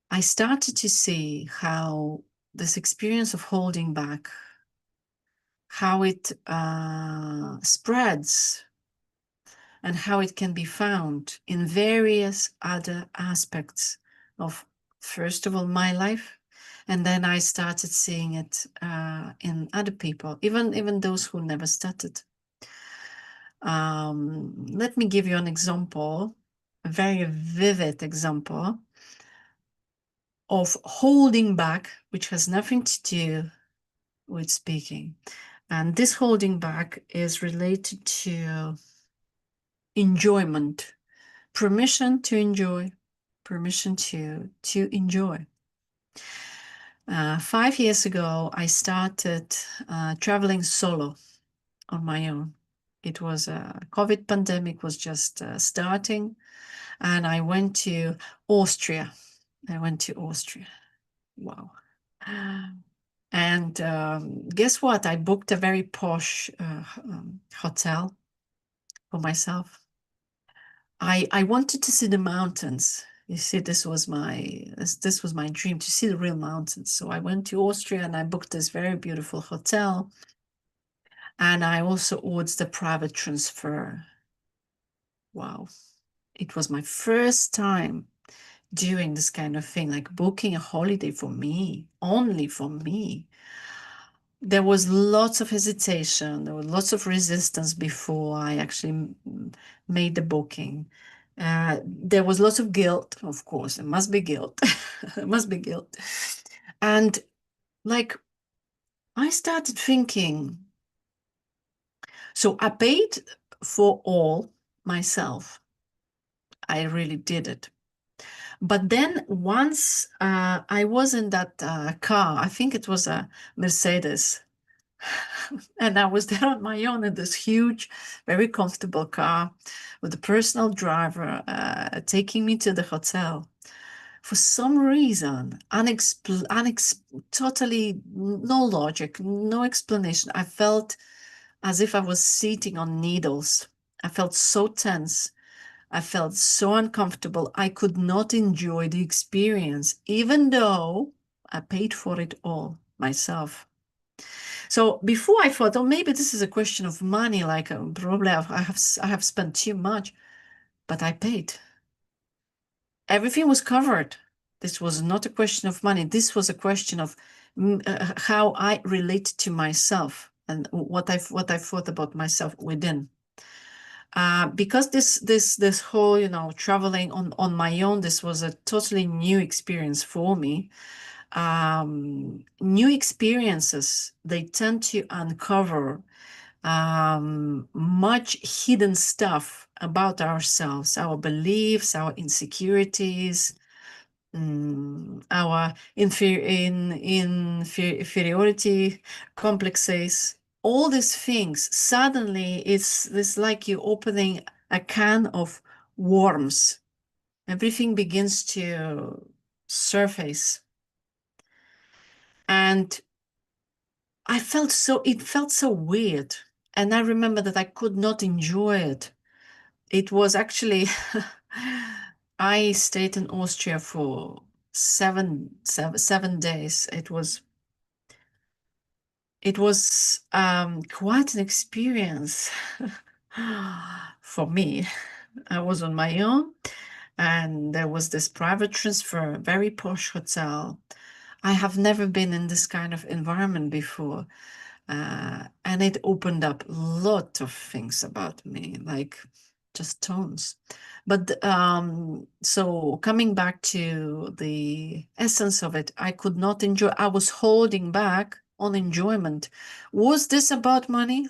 I started to see how this experience of holding back, how it spreads and how it can be found in various other aspects of, first of all, my life. And then I started seeing it in other people, even those who never started. Let me give you an example, a very vivid example of holding back, which has nothing to do with speaking. And this holding back is related to enjoyment, permission to enjoy, permission to enjoy. 5 years ago, I started traveling solo on my own. It was COVID pandemic was just starting, and I went to Austria. Wow. And guess what? I booked a very posh hotel for myself. I wanted to see the mountains. You see, this was my dream, to see the real mountains. So I went to Austria and I booked this very beautiful hotel. And I also ordered the private transfer. Wow. It was my first time doing this kind of thing, like booking a holiday for me, only for me. There was lots of hesitation. There was lots of resistance before I actually made the booking. There was lots of guilt, of course. It must be guilt. It must be guilt. And like, I started thinking, so I paid for all myself. I really did it. But then once I was in that car, I think it was a Mercedes, and I was there on my own in this huge, very comfortable car with a personal driver taking me to the hotel. For some reason, totally no logic, no explanation, I felt as if I was sitting on needles. I felt so tense. I felt so uncomfortable. I could not enjoy the experience, even though I paid for it all myself. So before I thought, oh, maybe this is a question of money, like probably I have spent too much, but I paid. Everything was covered. This was not a question of money. This was a question of how I related to myself and what I thought about myself within. Because this whole, traveling on my own, this was a totally new experience for me. New experiences, they tend to uncover much hidden stuff about ourselves, our beliefs, our insecurities, our inferiority complexes, all these things. Suddenly it's like you opening a can of worms. Everything begins to surface. And it felt so weird. And I remember that I could not enjoy it. It was actually, I stayed in Austria for 7 days. It was quite an experience for me. I was on my own, and there was this private transfer, very posh hotel. I have never been in this kind of environment before. And it opened up a lot of things about me, like just tons. But so coming back to the essence of it, I could not enjoy. I was holding back on enjoyment. Was this about money?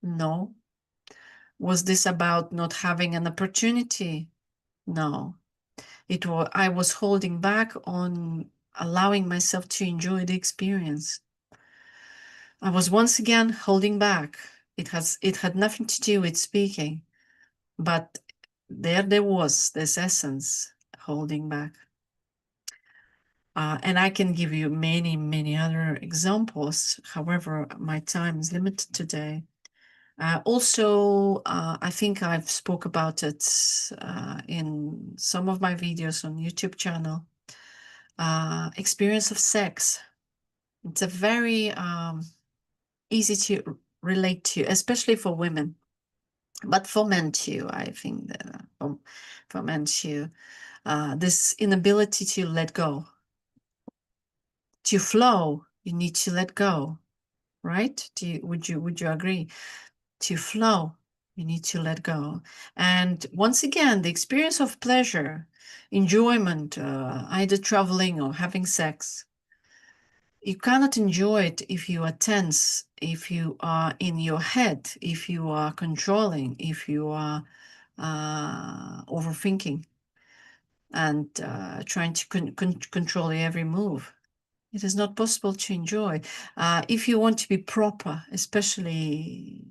No. Was this about not having an opportunity? No. I was holding back on allowing myself to enjoy the experience. I was once again holding back. It had nothing to do with speaking, but there was this essence holding back. And I can give you many, many other examples. However, my time is limited today. Also, I think I've spoke about it in some of my videos on YouTube channel. Experience of sex. It's a very easy to relate to, especially for women, but for men too. I think that for men too, this inability to let go, to flow. You need to let go, right? Would you agree? To flow, you need to let go. And once again, the experience of pleasure, enjoyment, either traveling or having sex, you cannot enjoy it if you are tense, if you are in your head, if you are controlling, if you are overthinking and trying to control every move. It is not possible to enjoy. If you want to be proper, especially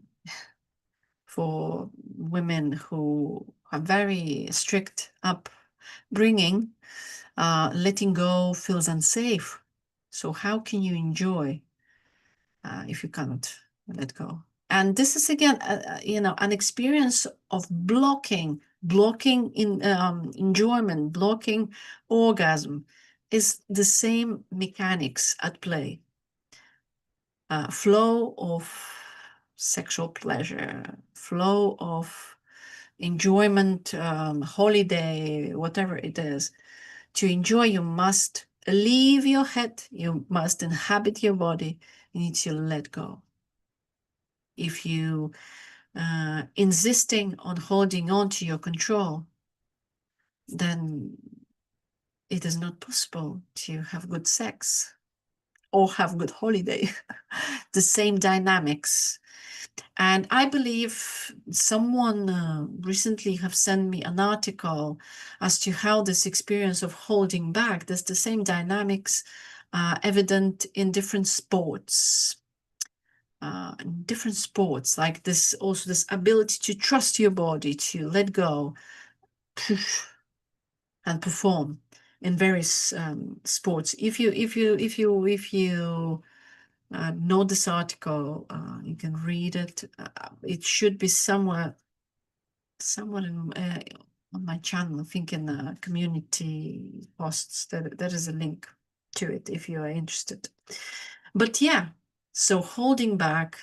for women who are very strict upbringing, letting go feels unsafe. So how can you enjoy if you cannot let go? And this is again, an experience of blocking in enjoyment, blocking orgasm is the same mechanics at play. Flow of sexual pleasure, flow of enjoyment, holiday, whatever it is. To enjoy, you must leave your head, you must inhabit your body, you need to let go. If you insisting on holding on to your control, then it is not possible to have good sex or have good holiday. The same dynamics. And I believe someone recently have sent me an article as to how this experience of holding back, there's the same dynamics evident in different sports. Like this, also this ability to trust your body, to let go and perform in various sports. If you know this article, you can read it. It should be somewhere in, on my channel. I think in the community posts there is a link to it if you are interested. But yeah, so holding back,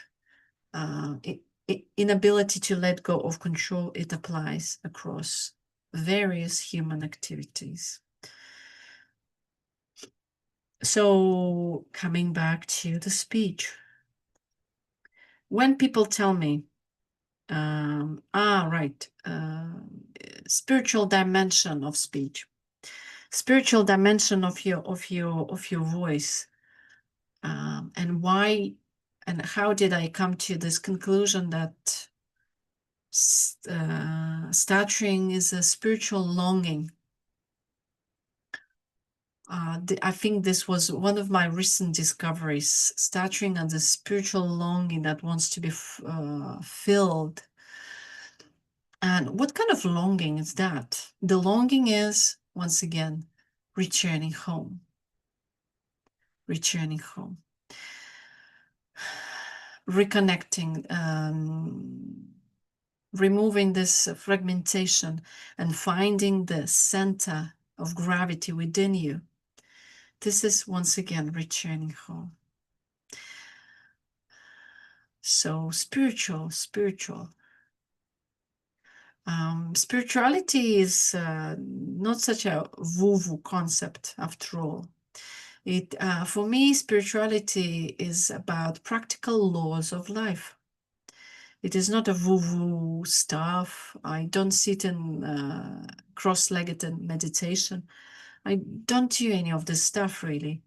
inability to let go of control, it applies across various human activities. So coming back to the speech, when people tell me, right, spiritual dimension of speech, spiritual dimension of your voice, and why and how did I come to this conclusion that stuttering is a spiritual longing? I think this was one of my recent discoveries, stuttering and the spiritual longing that wants to be filled. And what kind of longing is that? The longing is, once again, returning home. Returning home. Reconnecting, removing this fragmentation and finding the center of gravity within you. This is, once again, returning home. So spiritual. Spirituality is not such a woo-woo concept after all. For me, spirituality is about practical laws of life. It is not a woo-woo stuff. I don't sit in cross-legged meditation. I don't do any of this stuff, really.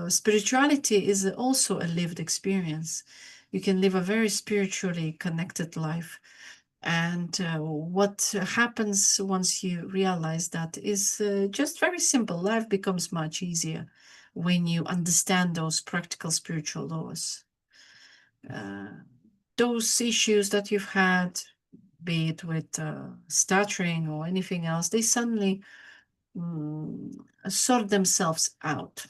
Spirituality is also a lived experience. You can live a very spiritually connected life. And what happens once you realize that is just very simple. Life becomes much easier when you understand those practical spiritual laws. Those issues that you've had, be it with stuttering or anything else, they suddenly sort themselves out.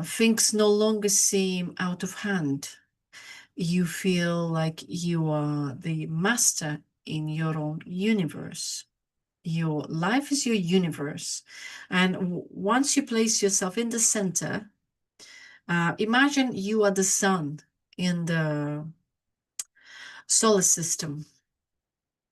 Things no longer seem out of hand. You feel like you are the master in your own universe. Your life is your universe. And once you place yourself in the center, imagine you are the sun in the solar system.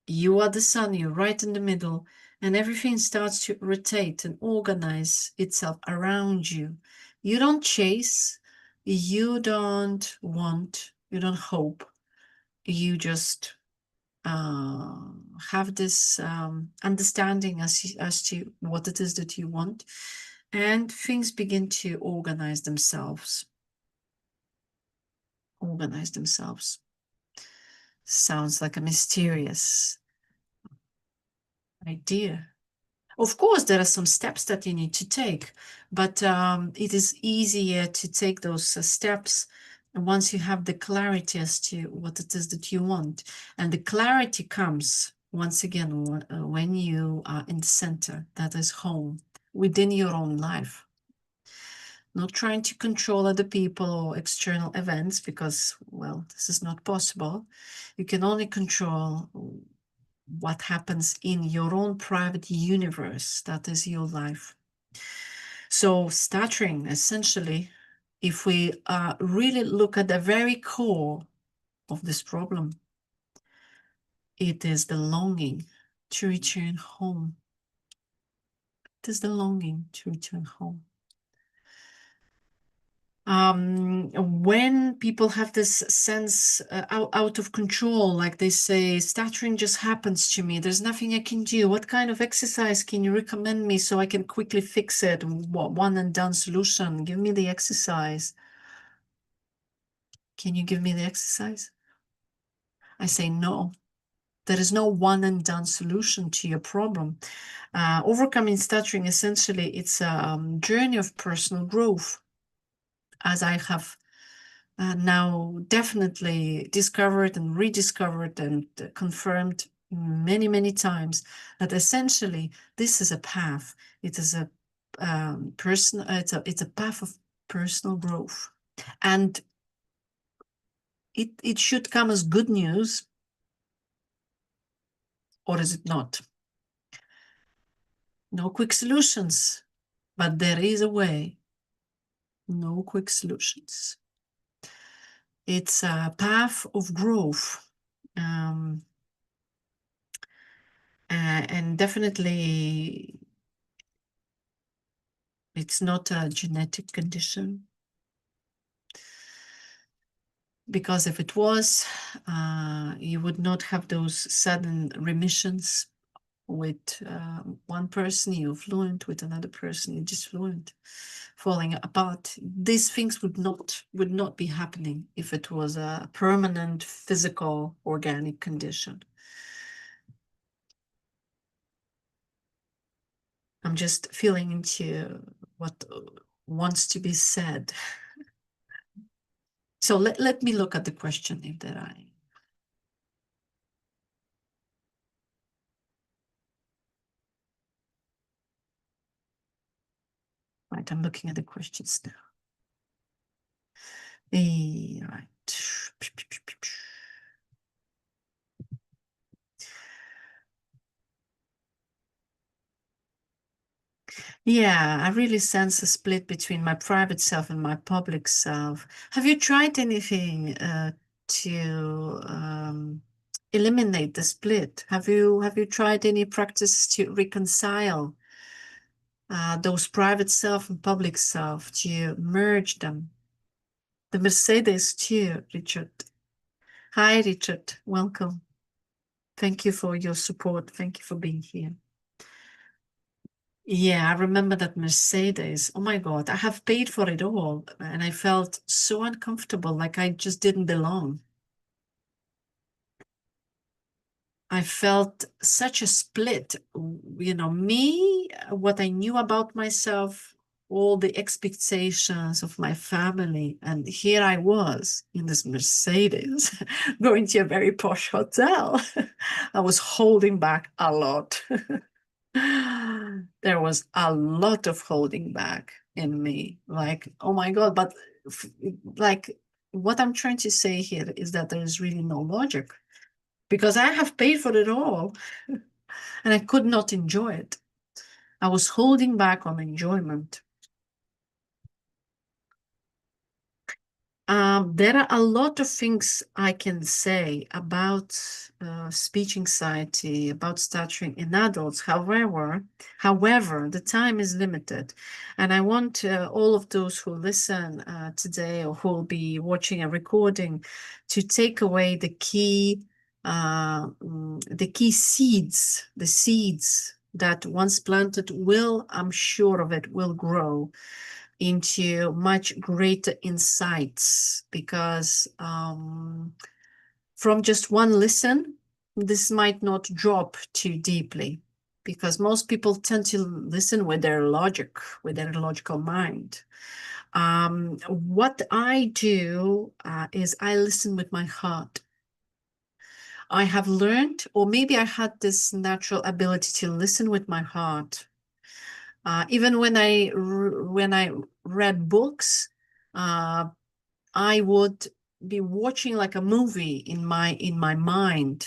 You are the sun, you're right in the middle, and everything starts to rotate and organize itself around you. You don't chase, you don't want, you don't hope. You just have this understanding as to what it is that you want, and things begin to organize themselves. Organize themselves. Sounds like a mysterious idea. Of course, there are some steps that you need to take, but it is easier to take those steps once you have the clarity as to what it is that you want. And the clarity comes, once again, when you are in the center, that is home, within your own life. Not trying to control other people or external events, because, well, this is not possible. You can only control what happens in your own private universe, that is your life. So stuttering, essentially, if we really look at the very core of this problem, it is the longing to return home. It is the longing to return home. When people have this sense out of control, like they say, stuttering just happens to me, there's nothing I can do. What kind of exercise can you recommend me so I can quickly fix it? What one and done solution? Give me the exercise. Can you give me the exercise? I say no. There is no one and done solution to your problem. Overcoming stuttering, essentially, it's a journey of personal growth, as I have now definitely discovered and rediscovered and confirmed many, many times, that essentially this is a path. It is a it's a path of personal growth, and it should come as good news, or is it not? No quick solutions, but there is a way. No quick solutions. It's a path of growth. And definitely it's not a genetic condition, because if it was, you would not have those sudden remissions. With one person you're fluent, with another person you're just fluent, falling apart. These things would not be happening if it was a permanent physical organic condition. I'm just feeling into what wants to be said. So let me look at the question if there are any. Right, I'm looking at the questions now. Right. Yeah, I really sense a split between my private self and my public self. Have you tried anything to eliminate the split? Have you tried any practice to reconcile those private self and public self, to merge them? The Mercedes too, Richard. Hi, Richard. Welcome. Thank you for your support. Thank you for being here. Yeah, I remember that Mercedes. Oh my God, I have paid for it all, and I felt so uncomfortable, like I just didn't belong. I felt such a split, you know, me, what I knew about myself, all the expectations of my family, and here I was in this Mercedes going to a very posh hotel. I was holding back a lot. There was a lot of holding back in me, like, oh my God, but like what I'm trying to say here is that there is really no logic, because I have paid for it all. and I could not enjoy it. I was holding back on enjoyment. There are a lot of things I can say about speech anxiety, about stuttering in adults. However, the time is limited, and I want all of those who listen today or who will be watching a recording to take away the key seeds, the seeds that once planted will, I'm sure of it, will grow into much greater insights, because from just one listen, this might not drop too deeply, because most people tend to listen with their logic, with their logical mind. What I do is I listen with my heart. I have learned, or maybe I had this natural ability to listen with my heart. Even when I read books, I would be watching like a movie in my mind,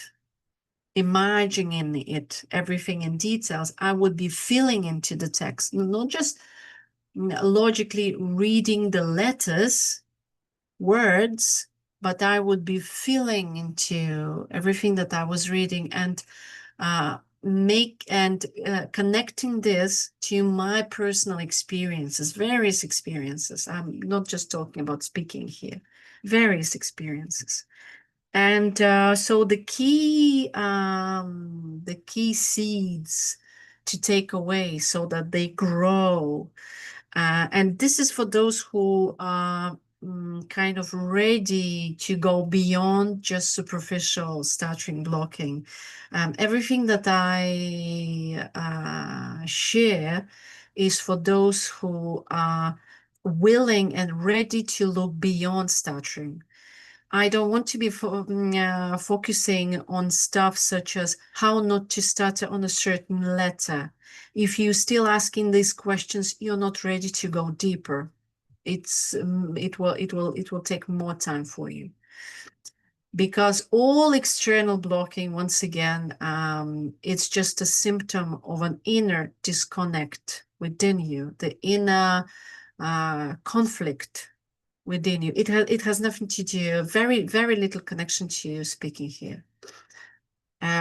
imagining it, everything in details. I would be feeling into the text, not just logically reading the letters, words, but I would be feeling into everything that I was reading, and connecting this to my personal experiences, various experiences. I'm not just talking about speaking here, various experiences. And so the key seeds to take away so that they grow. And this is for those who are kind of ready to go beyond just superficial stuttering blocking. Everything that I share is for those who are willing and ready to look beyond stuttering. I don't want to be focusing on stuff such as how not to stutter on a certain letter. If you're still asking these questions, you're not ready to go deeper. It will take more time for you, because all external blocking, once again, it's just a symptom of an inner disconnect within you, the inner conflict within you. It has nothing to do, very little connection to you speaking here.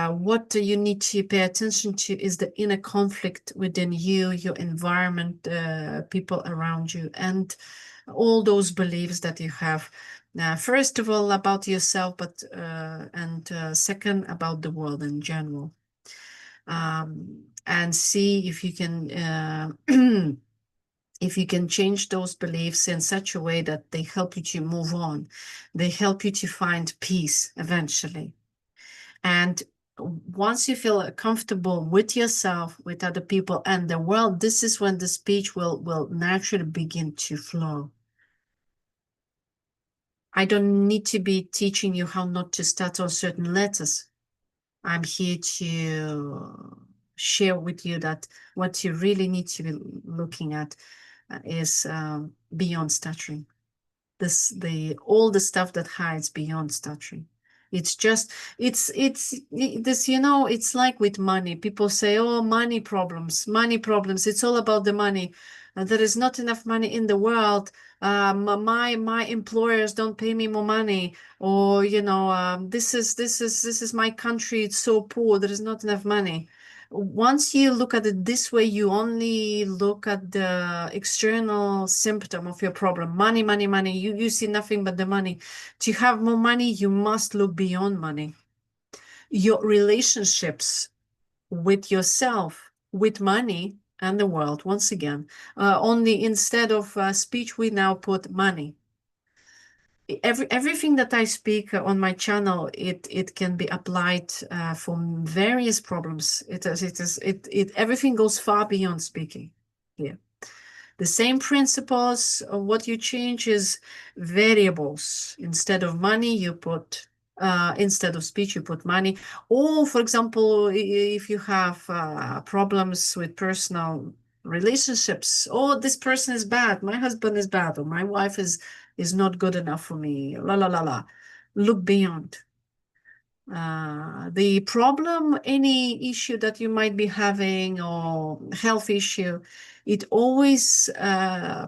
What you need to pay attention to is the inner conflict within you, your environment, people around you, and all those beliefs that you have. First of all, about yourself, but second, about the world in general. And see if you can if you can change those beliefs in such a way that they help you to move on, they help you to find peace eventually. And once you feel comfortable with yourself, with other people, and the world, this is when the speech will naturally begin to flow. I don't need to be teaching you how not to stutter on certain letters. I'm here to share with you that what you really need to be looking at is beyond stuttering. All the stuff that hides beyond stuttering. It's just, it's this, it's like with money. People say, oh, money problems. It's all about the money. There is not enough money in the world. My employers don't pay me more money. Or, this is my country. It's so poor. There is not enough money. Once you look at it this way, you only look at the external symptom of your problem. Money, money, money. You see nothing but the money. To have more money, you must look beyond money. Your relationships with yourself, with money, and the world, once again. Only instead of speech, we now put money. Everything that I speak on my channel, it can be applied for various problems. Everything goes far beyond speaking here. The same principles. What you change is variables. Instead of money, you put instead of speech, you put money. Or, for example, if you have problems with personal relationships, oh, this person is bad, my husband is bad, or my wife is not good enough for me, la la la la. Look beyond. The problem, any issue that you might be having or health issue, it always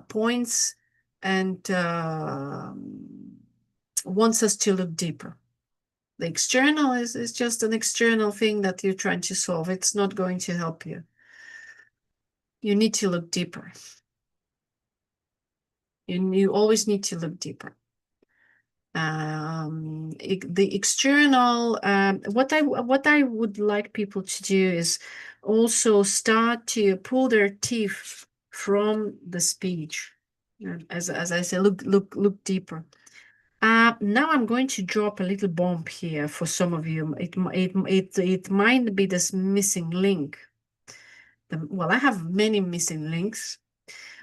points and wants us to look deeper. The external is just an external thing that you're trying to solve. It's not going to help you. You need to look deeper. You always need to look deeper. The external, what I would like people to do is also start to pull their teeth from the speech. As I say, look deeper. Now I'm going to drop a little bomb here for some of you. It might be this missing link. Well, I have many missing links,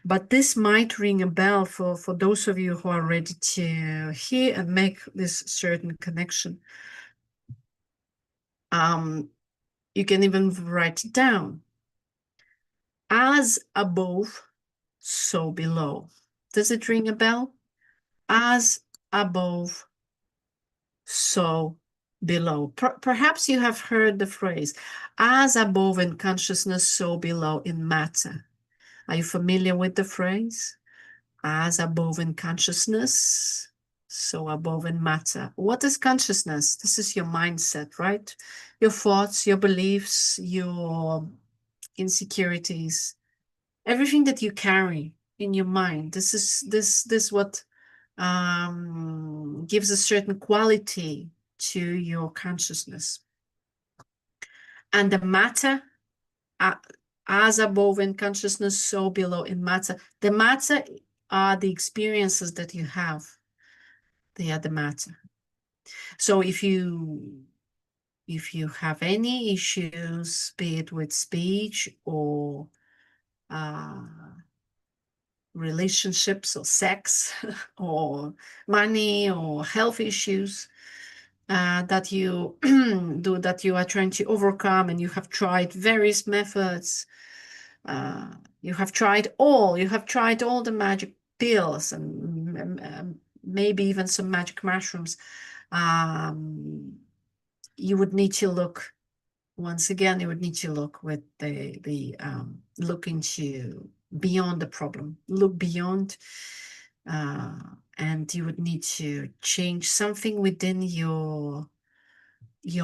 but this might ring a bell for those of you who are ready to hear and make this certain connection. You can even write it down. As above, so below. Does it ring a bell? As above, so below. Perhaps you have heard the phrase, as above in consciousness, so below in matter. Are you familiar with the phrase? As above in consciousness, so above in matter. What is consciousness? This is your mindset, right? Your thoughts, your beliefs, your insecurities, everything that you carry in your mind. This is what gives a certain quality to your consciousness. And the matter, as above in consciousness, so below in matter. The matter are the experiences that you have. They are the matter. So if you have any issues, be it with speech or relationships or sex or money or health issues that you that you are trying to overcome, and you have tried various methods, you have tried all the magic pills and maybe even some magic mushrooms, you would need to look once again, you would need to look with look into beyond the problem, look beyond, and you would need to change something within your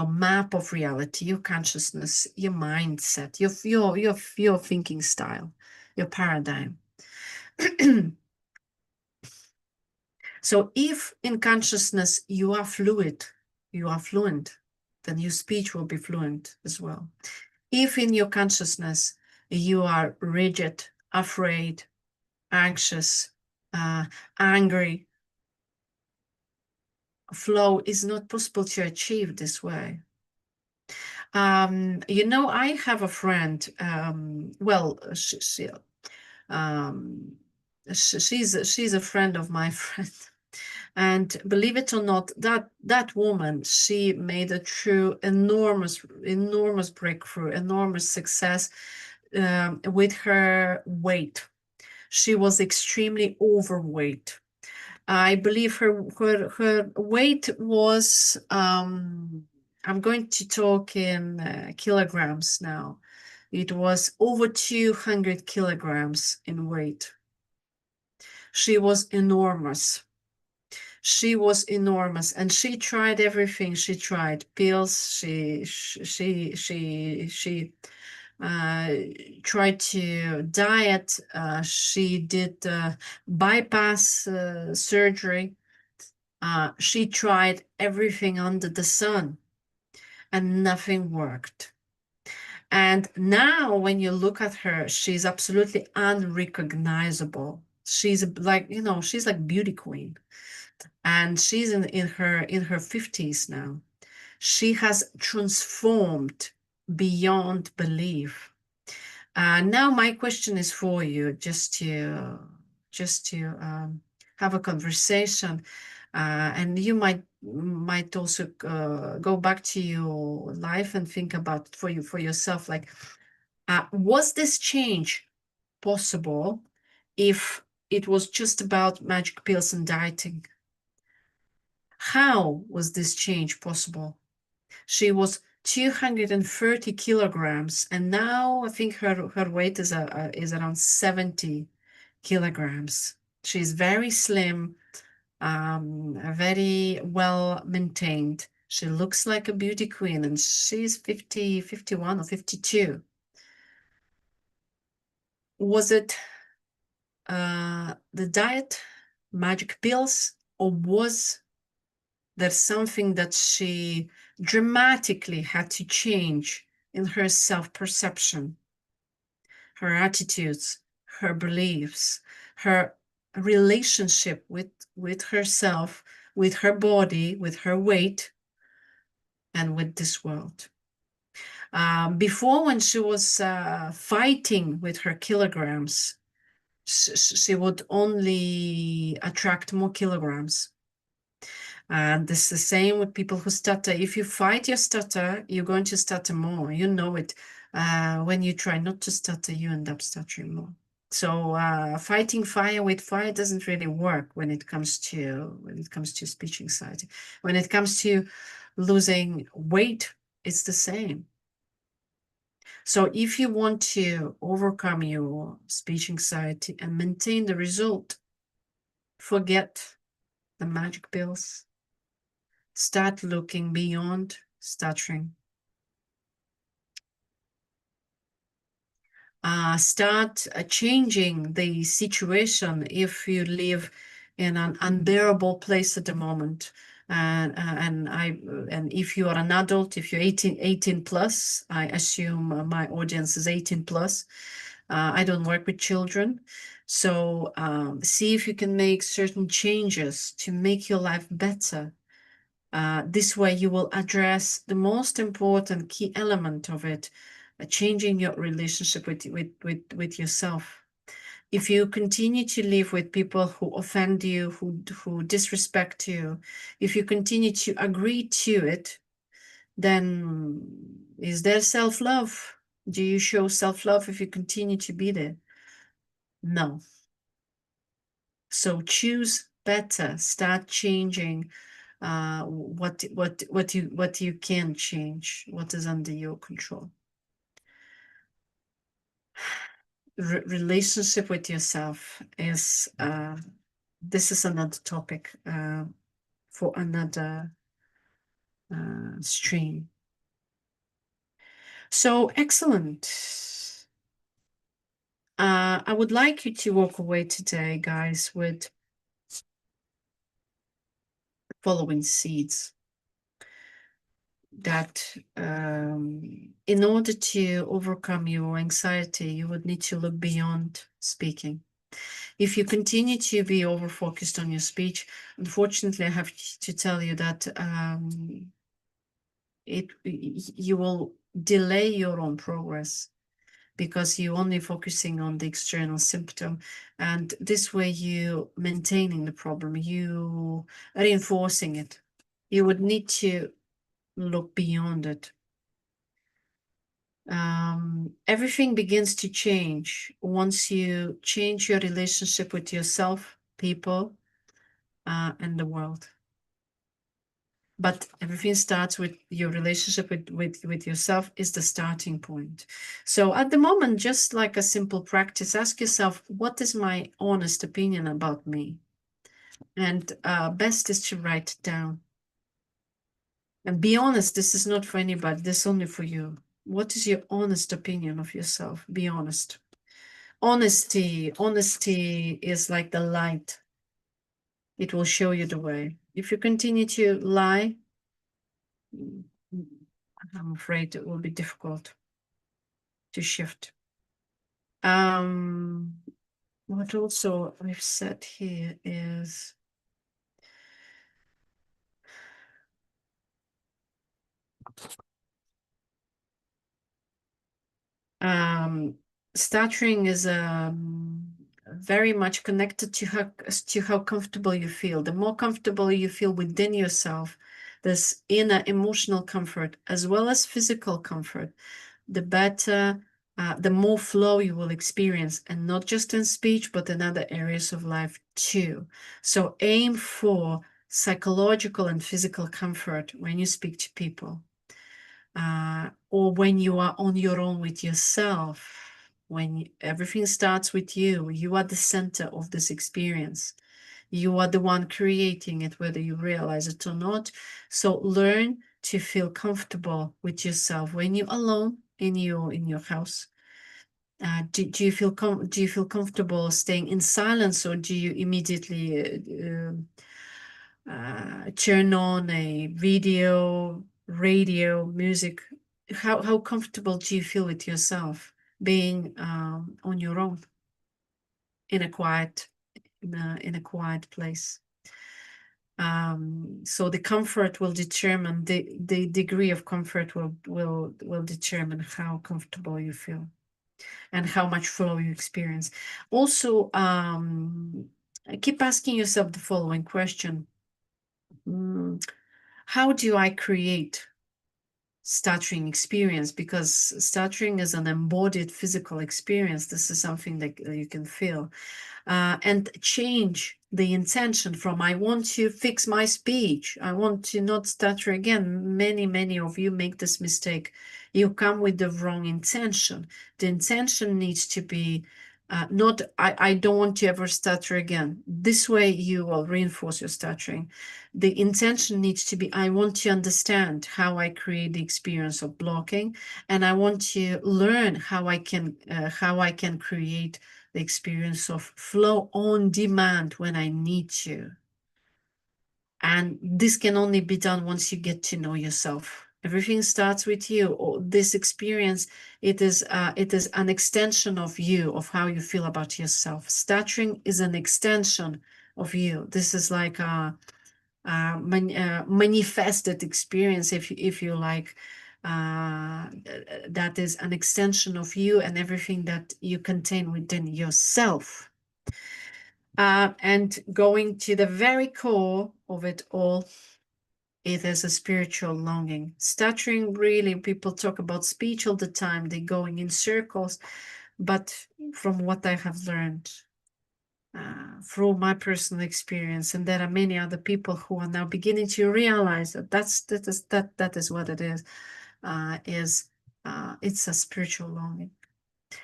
map of reality, your consciousness, your mindset, your thinking style, your paradigm. So if in consciousness you are fluid, you are fluent, then your speech will be fluent as well. If in your consciousness you are rigid, afraid, anxious, angry, flow is not possible to achieve this way. You know, I have a friend, well, she's a friend of my friend. And believe it or not, that woman, she made a true enormous breakthrough, enormous success with her weight. She was extremely overweight. I believe her weight was, I'm going to talk in kilograms now. It was over 200 kilograms in weight. She was enormous. She was enormous, and she tried everything. She tried pills. She tried to diet. She did bypass surgery. She tried everything under the sun, and nothing worked. And now when you look at her, she's absolutely unrecognizable. She's like, you know, she's like beauty queen. And she's in her 50s now. She has transformed beyond belief. Now my question is for you, just to have a conversation, and you might also go back to your life and think about for yourself, like, was this change possible if it was just about magic pills and dieting? How was this change possible? She was 230 kilograms, and now I think her weight is around 70 kilograms. She's very slim, very well maintained. She looks like a beauty queen, and she's 50, 51 or 52. Was it the diet, magic pills, or was there something that she dramatically had to change in her self-perception, her attitudes, her beliefs, her relationship with herself, with her body, with her weight, and with this world? Before, when she was fighting with her kilograms, she would only attract more kilograms. And this is the same with people who stutter. If you fight your stutter, you're going to stutter more. You know it. When you try not to stutter, you end up stuttering more. So fighting fire with fire doesn't really work when it comes to speech anxiety. When it comes to losing weight, it's the same. So if you want to overcome your speech anxiety and maintain the result, forget the magic pills. Start looking beyond stuttering. Start changing the situation if you live in an unbearable place at the moment. And if you are an adult, if you're 18 plus, I assume my audience is 18 plus. I don't work with children. So see if you can make certain changes to make your life better. This way you will address the most important key element of it, changing your relationship with yourself. If you continue to live with people who offend you, who disrespect you, if you continue to agree to it, then is there self-love? Do you show self-love if you continue to be there? No. So choose better, start changing what you can change, what is under your control. Relationship with yourself is this is another topic for another stream. So excellent. I would like you to walk away today, guys, with the following seeds. That in order to overcome your anxiety, you would need to look beyond speaking. If you continue to be over-focused on your speech, unfortunately, I have to tell you that you will delay your own progress because you're only focusing on the external symptom. And this way you maintaining the problem, you reinforcing it. You would need to look beyond it. Everything begins to change once you change your relationship with yourself, people, and the world. But everything starts with your relationship with yourself is the starting point. So at the moment, just like a simple practice, ask yourself, what is my honest opinion about me? And best is to write it down. And be honest, this is not for anybody, this is only for you. What is your honest opinion of yourself? Be honest. Honesty is like the light. It will show you the way. If you continue to lie, I'm afraid it will be difficult to shift. What also I've said here is stuttering is very much connected to how comfortable you feel. The more comfortable you feel within yourself, this inner emotional comfort as well as physical comfort, the better, the more flow you will experience, and not just in speech, but in other areas of life too. So aim for psychological and physical comfort when you speak to people. or when you are on your own with yourself, when everything starts with you, you are the center of this experience. You are the one creating it, whether you realize it or not. So learn to feel comfortable with yourself when you're alone in your house. Do you feel comfortable staying in silence, or do you immediately turn on a video, radio, music? How comfortable do you feel with yourself being on your own in a quiet in a quiet place? So the comfort will determine the degree of comfort will determine how comfortable you feel and how much flow you experience. Also, keep asking yourself the following question. How do I create stuttering experience? Because stuttering is an embodied physical experience. This is something that you can feel. And change the intention from I want to fix my speech, I want to not stutter again. Many of you make this mistake. You come with the wrong intention. The intention needs to be not I don't want to ever stutter again. This way you will reinforce your stuttering. The intention needs to be I want to understand how I create the experience of blocking, and I want to learn how I can create the experience of flow on demand when I need to. And this can only be done once you get to know yourself. Everything starts with you. Or this experience, it is an extension of you, of how you feel about yourself. Stuttering is an extension of you. This is like a manifested experience, if you like. That is an extension of you and everything that you contain within yourself. And going to the very core of it all, it is a spiritual longing. Stuttering, really, people talk about speech all the time. They're going in circles. But from what I have learned, through my personal experience, and there are many other people who are now beginning to realize that that is what it is. It's a spiritual longing.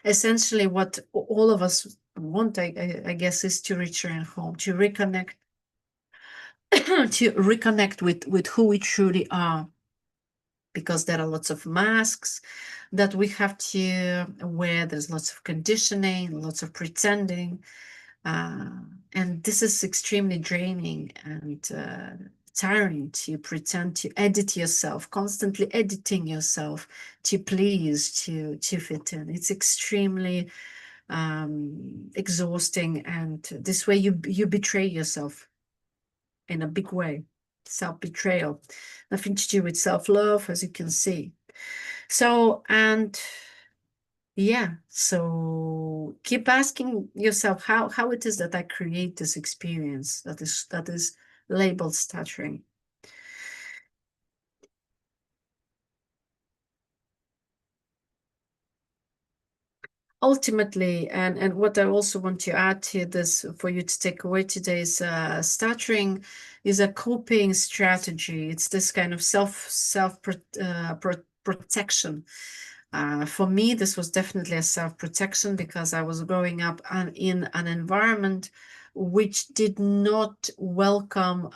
Essentially, what all of us want, I guess, is to return home, to reconnect, to reconnect with who we truly are, because there are lots of masks that we have to wear. There's lots of conditioning, lots of pretending, and this is extremely draining and tiring to pretend, to edit yourself, constantly editing yourself to please, to fit in. It's extremely exhausting, and this way you betray yourself in a big way. Self-betrayal, nothing to do with self-love, as you can see. So, and yeah, so keep asking yourself how it is that I create this experience that is labeled stuttering. Ultimately, and what I also want to add to this for you to take away today is stuttering is a coping strategy. It's this kind of protection. For me, this was definitely a self-protection because I was growing up in an environment which did not welcome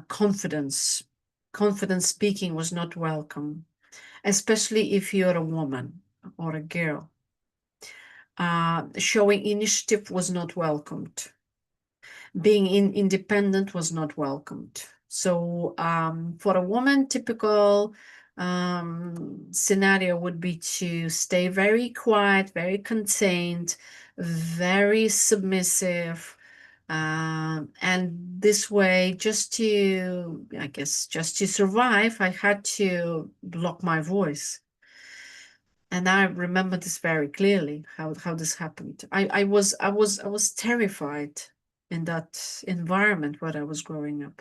confidence. Confidence speaking was not welcome, especially if you're a woman or a girl. Showing initiative was not welcomed. Being independent was not welcomed. So for a woman, typical scenario would be to stay very quiet, very contained, very submissive. And this way, I guess, just to survive, I had to block my voice. And I remember this very clearly, how this happened. I was terrified in that environment where I was growing up.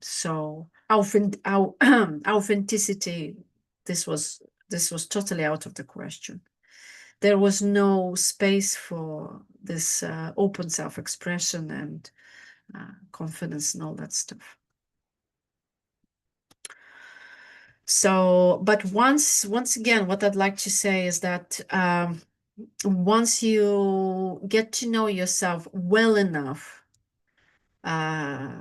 So authenticity, this was totally out of the question. There was no space for this open self-expression and confidence and all that stuff. So, but once again, what I'd like to say is that once you get to know yourself well enough, uh,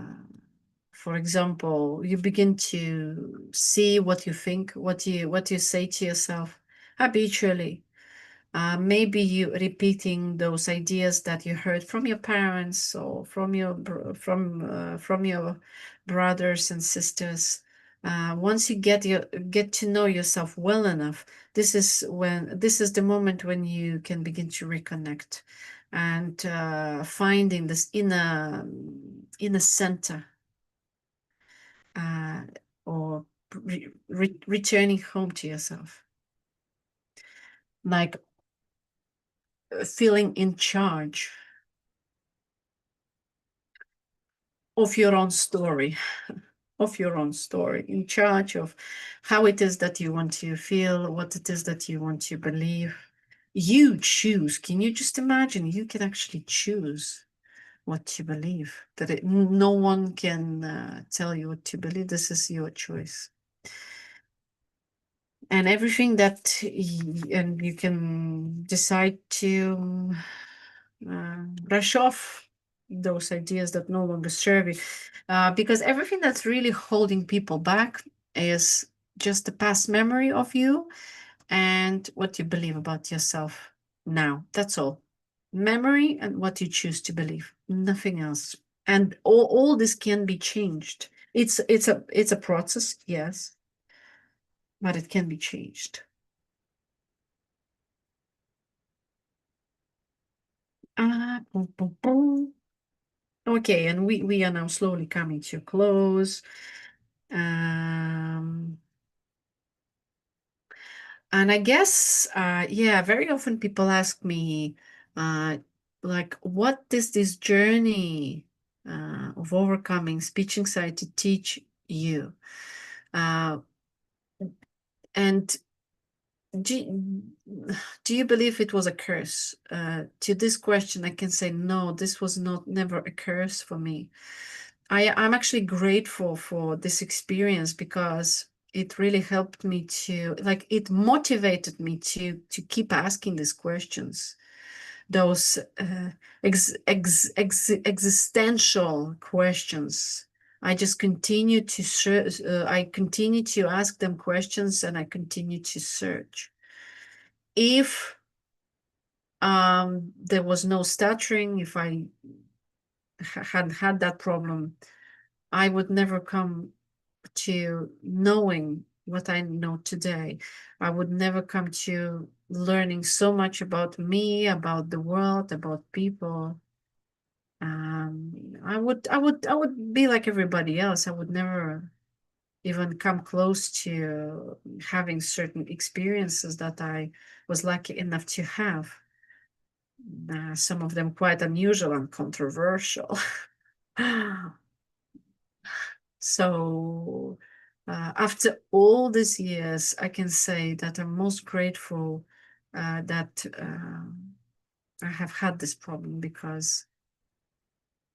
for example, you begin to see what you think, what you say to yourself habitually. Maybe you repeating those ideas that you heard from your parents or from your brothers and sisters. Once you get to know yourself well enough, this is the moment when you can begin to reconnect and finding this inner center, uh, or returning home to yourself, like feeling in charge of your own story, of your own story, in charge of how it is that you want to feel, what it is that you want to believe. You choose. Can you just imagine? You can actually choose what to believe, that no one can tell you what to believe. This is your choice. And everything that and you can decide to brush off those ideas that no longer serve you, because everything that's really holding people back is just the past memory of you and what you believe about yourself now. That's all. Memory and what you choose to believe, nothing else. And all this can be changed. It's a process, yes, but it can be changed. Boom, boom, boom. Okay, and we are now slowly coming to a close. Um, and I guess, yeah, very often people ask me, uh, like, what does this journey of overcoming speech anxiety teach you? Uh, and do, do you believe it was a curse? To this question, I can say, no, this was not never a curse for me. I'm actually grateful for this experience because it really helped me to, like, it motivated me to keep asking these questions, those existential questions. I just continue to search, I continue to ask them questions, and I continue to search. If there was no stuttering, if I had had that problem, I would never come to knowing what I know today. I would never come to learning so much about me, about the world, about people. I would be like everybody else. I would never even come close to having certain experiences that I was lucky enough to have. Some of them quite unusual and controversial. So, after all these years, I can say that I'm most grateful that I have had this problem, because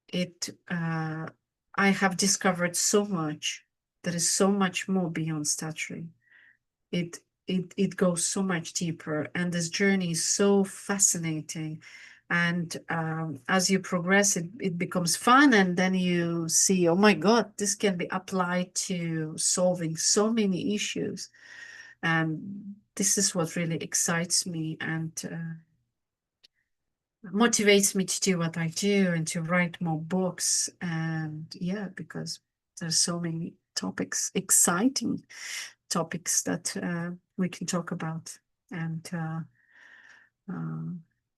it I have discovered so much. There is so much more beyond stuttering. It it goes so much deeper, and this journey is so fascinating. And as you progress, it becomes fun, and then you see, oh my God, this can be applied to solving so many issues. And this is what really excites me and motivates me to do what I do and to write more books. And yeah, because there's so many topics, exciting topics that we can talk about and uh,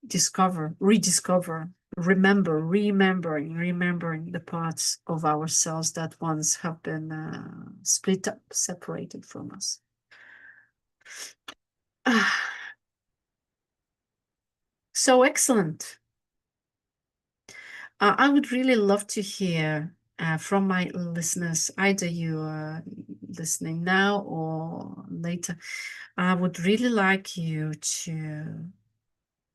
discover, rediscover, remembering the parts of ourselves that once have been split up, separated from us. So excellent. I would really love to hear from my listeners, either you are listening now or later. I would really like you to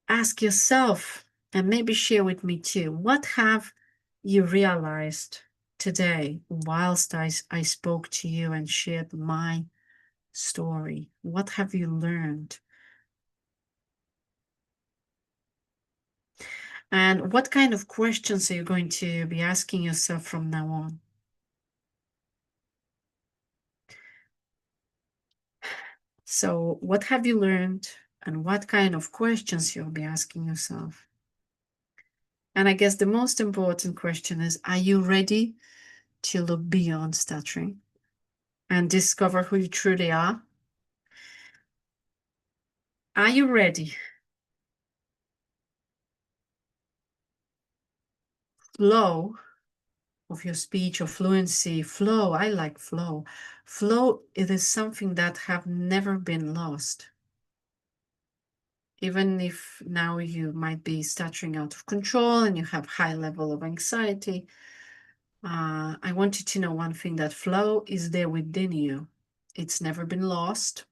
ask yourself, and maybe share with me too, what have you realized today whilst I spoke to you and shared my story? What have you learned? And what kind of questions are you going to be asking yourself from now on? So what have you learned, and what kind of questions you'll be asking yourself? And I guess the most important question is, are you ready to look beyond stuttering and discover who you truly are? Are you ready? Flow of your speech or fluency, flow, I like flow. Flow, it is something that have never been lost. Even if now you might be stuttering out of control and you have high level of anxiety, I want you to know one thing, that flow is there within you. It's never been lost.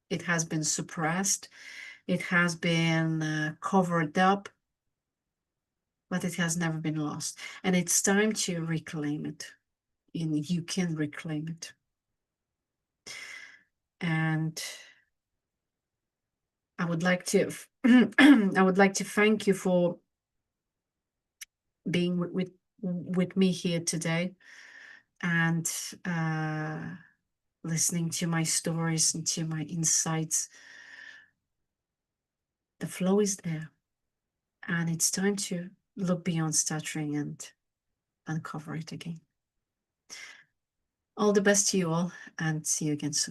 It has been suppressed. It has been covered up, but it has never been lost. And it's time to reclaim it. And you can reclaim it. And I would like to I would like to thank you for being with me here today, and listening to my stories and to my insights. The flow is there, and it's time to look beyond stuttering and uncover it again. All the best to you all, and see you again soon.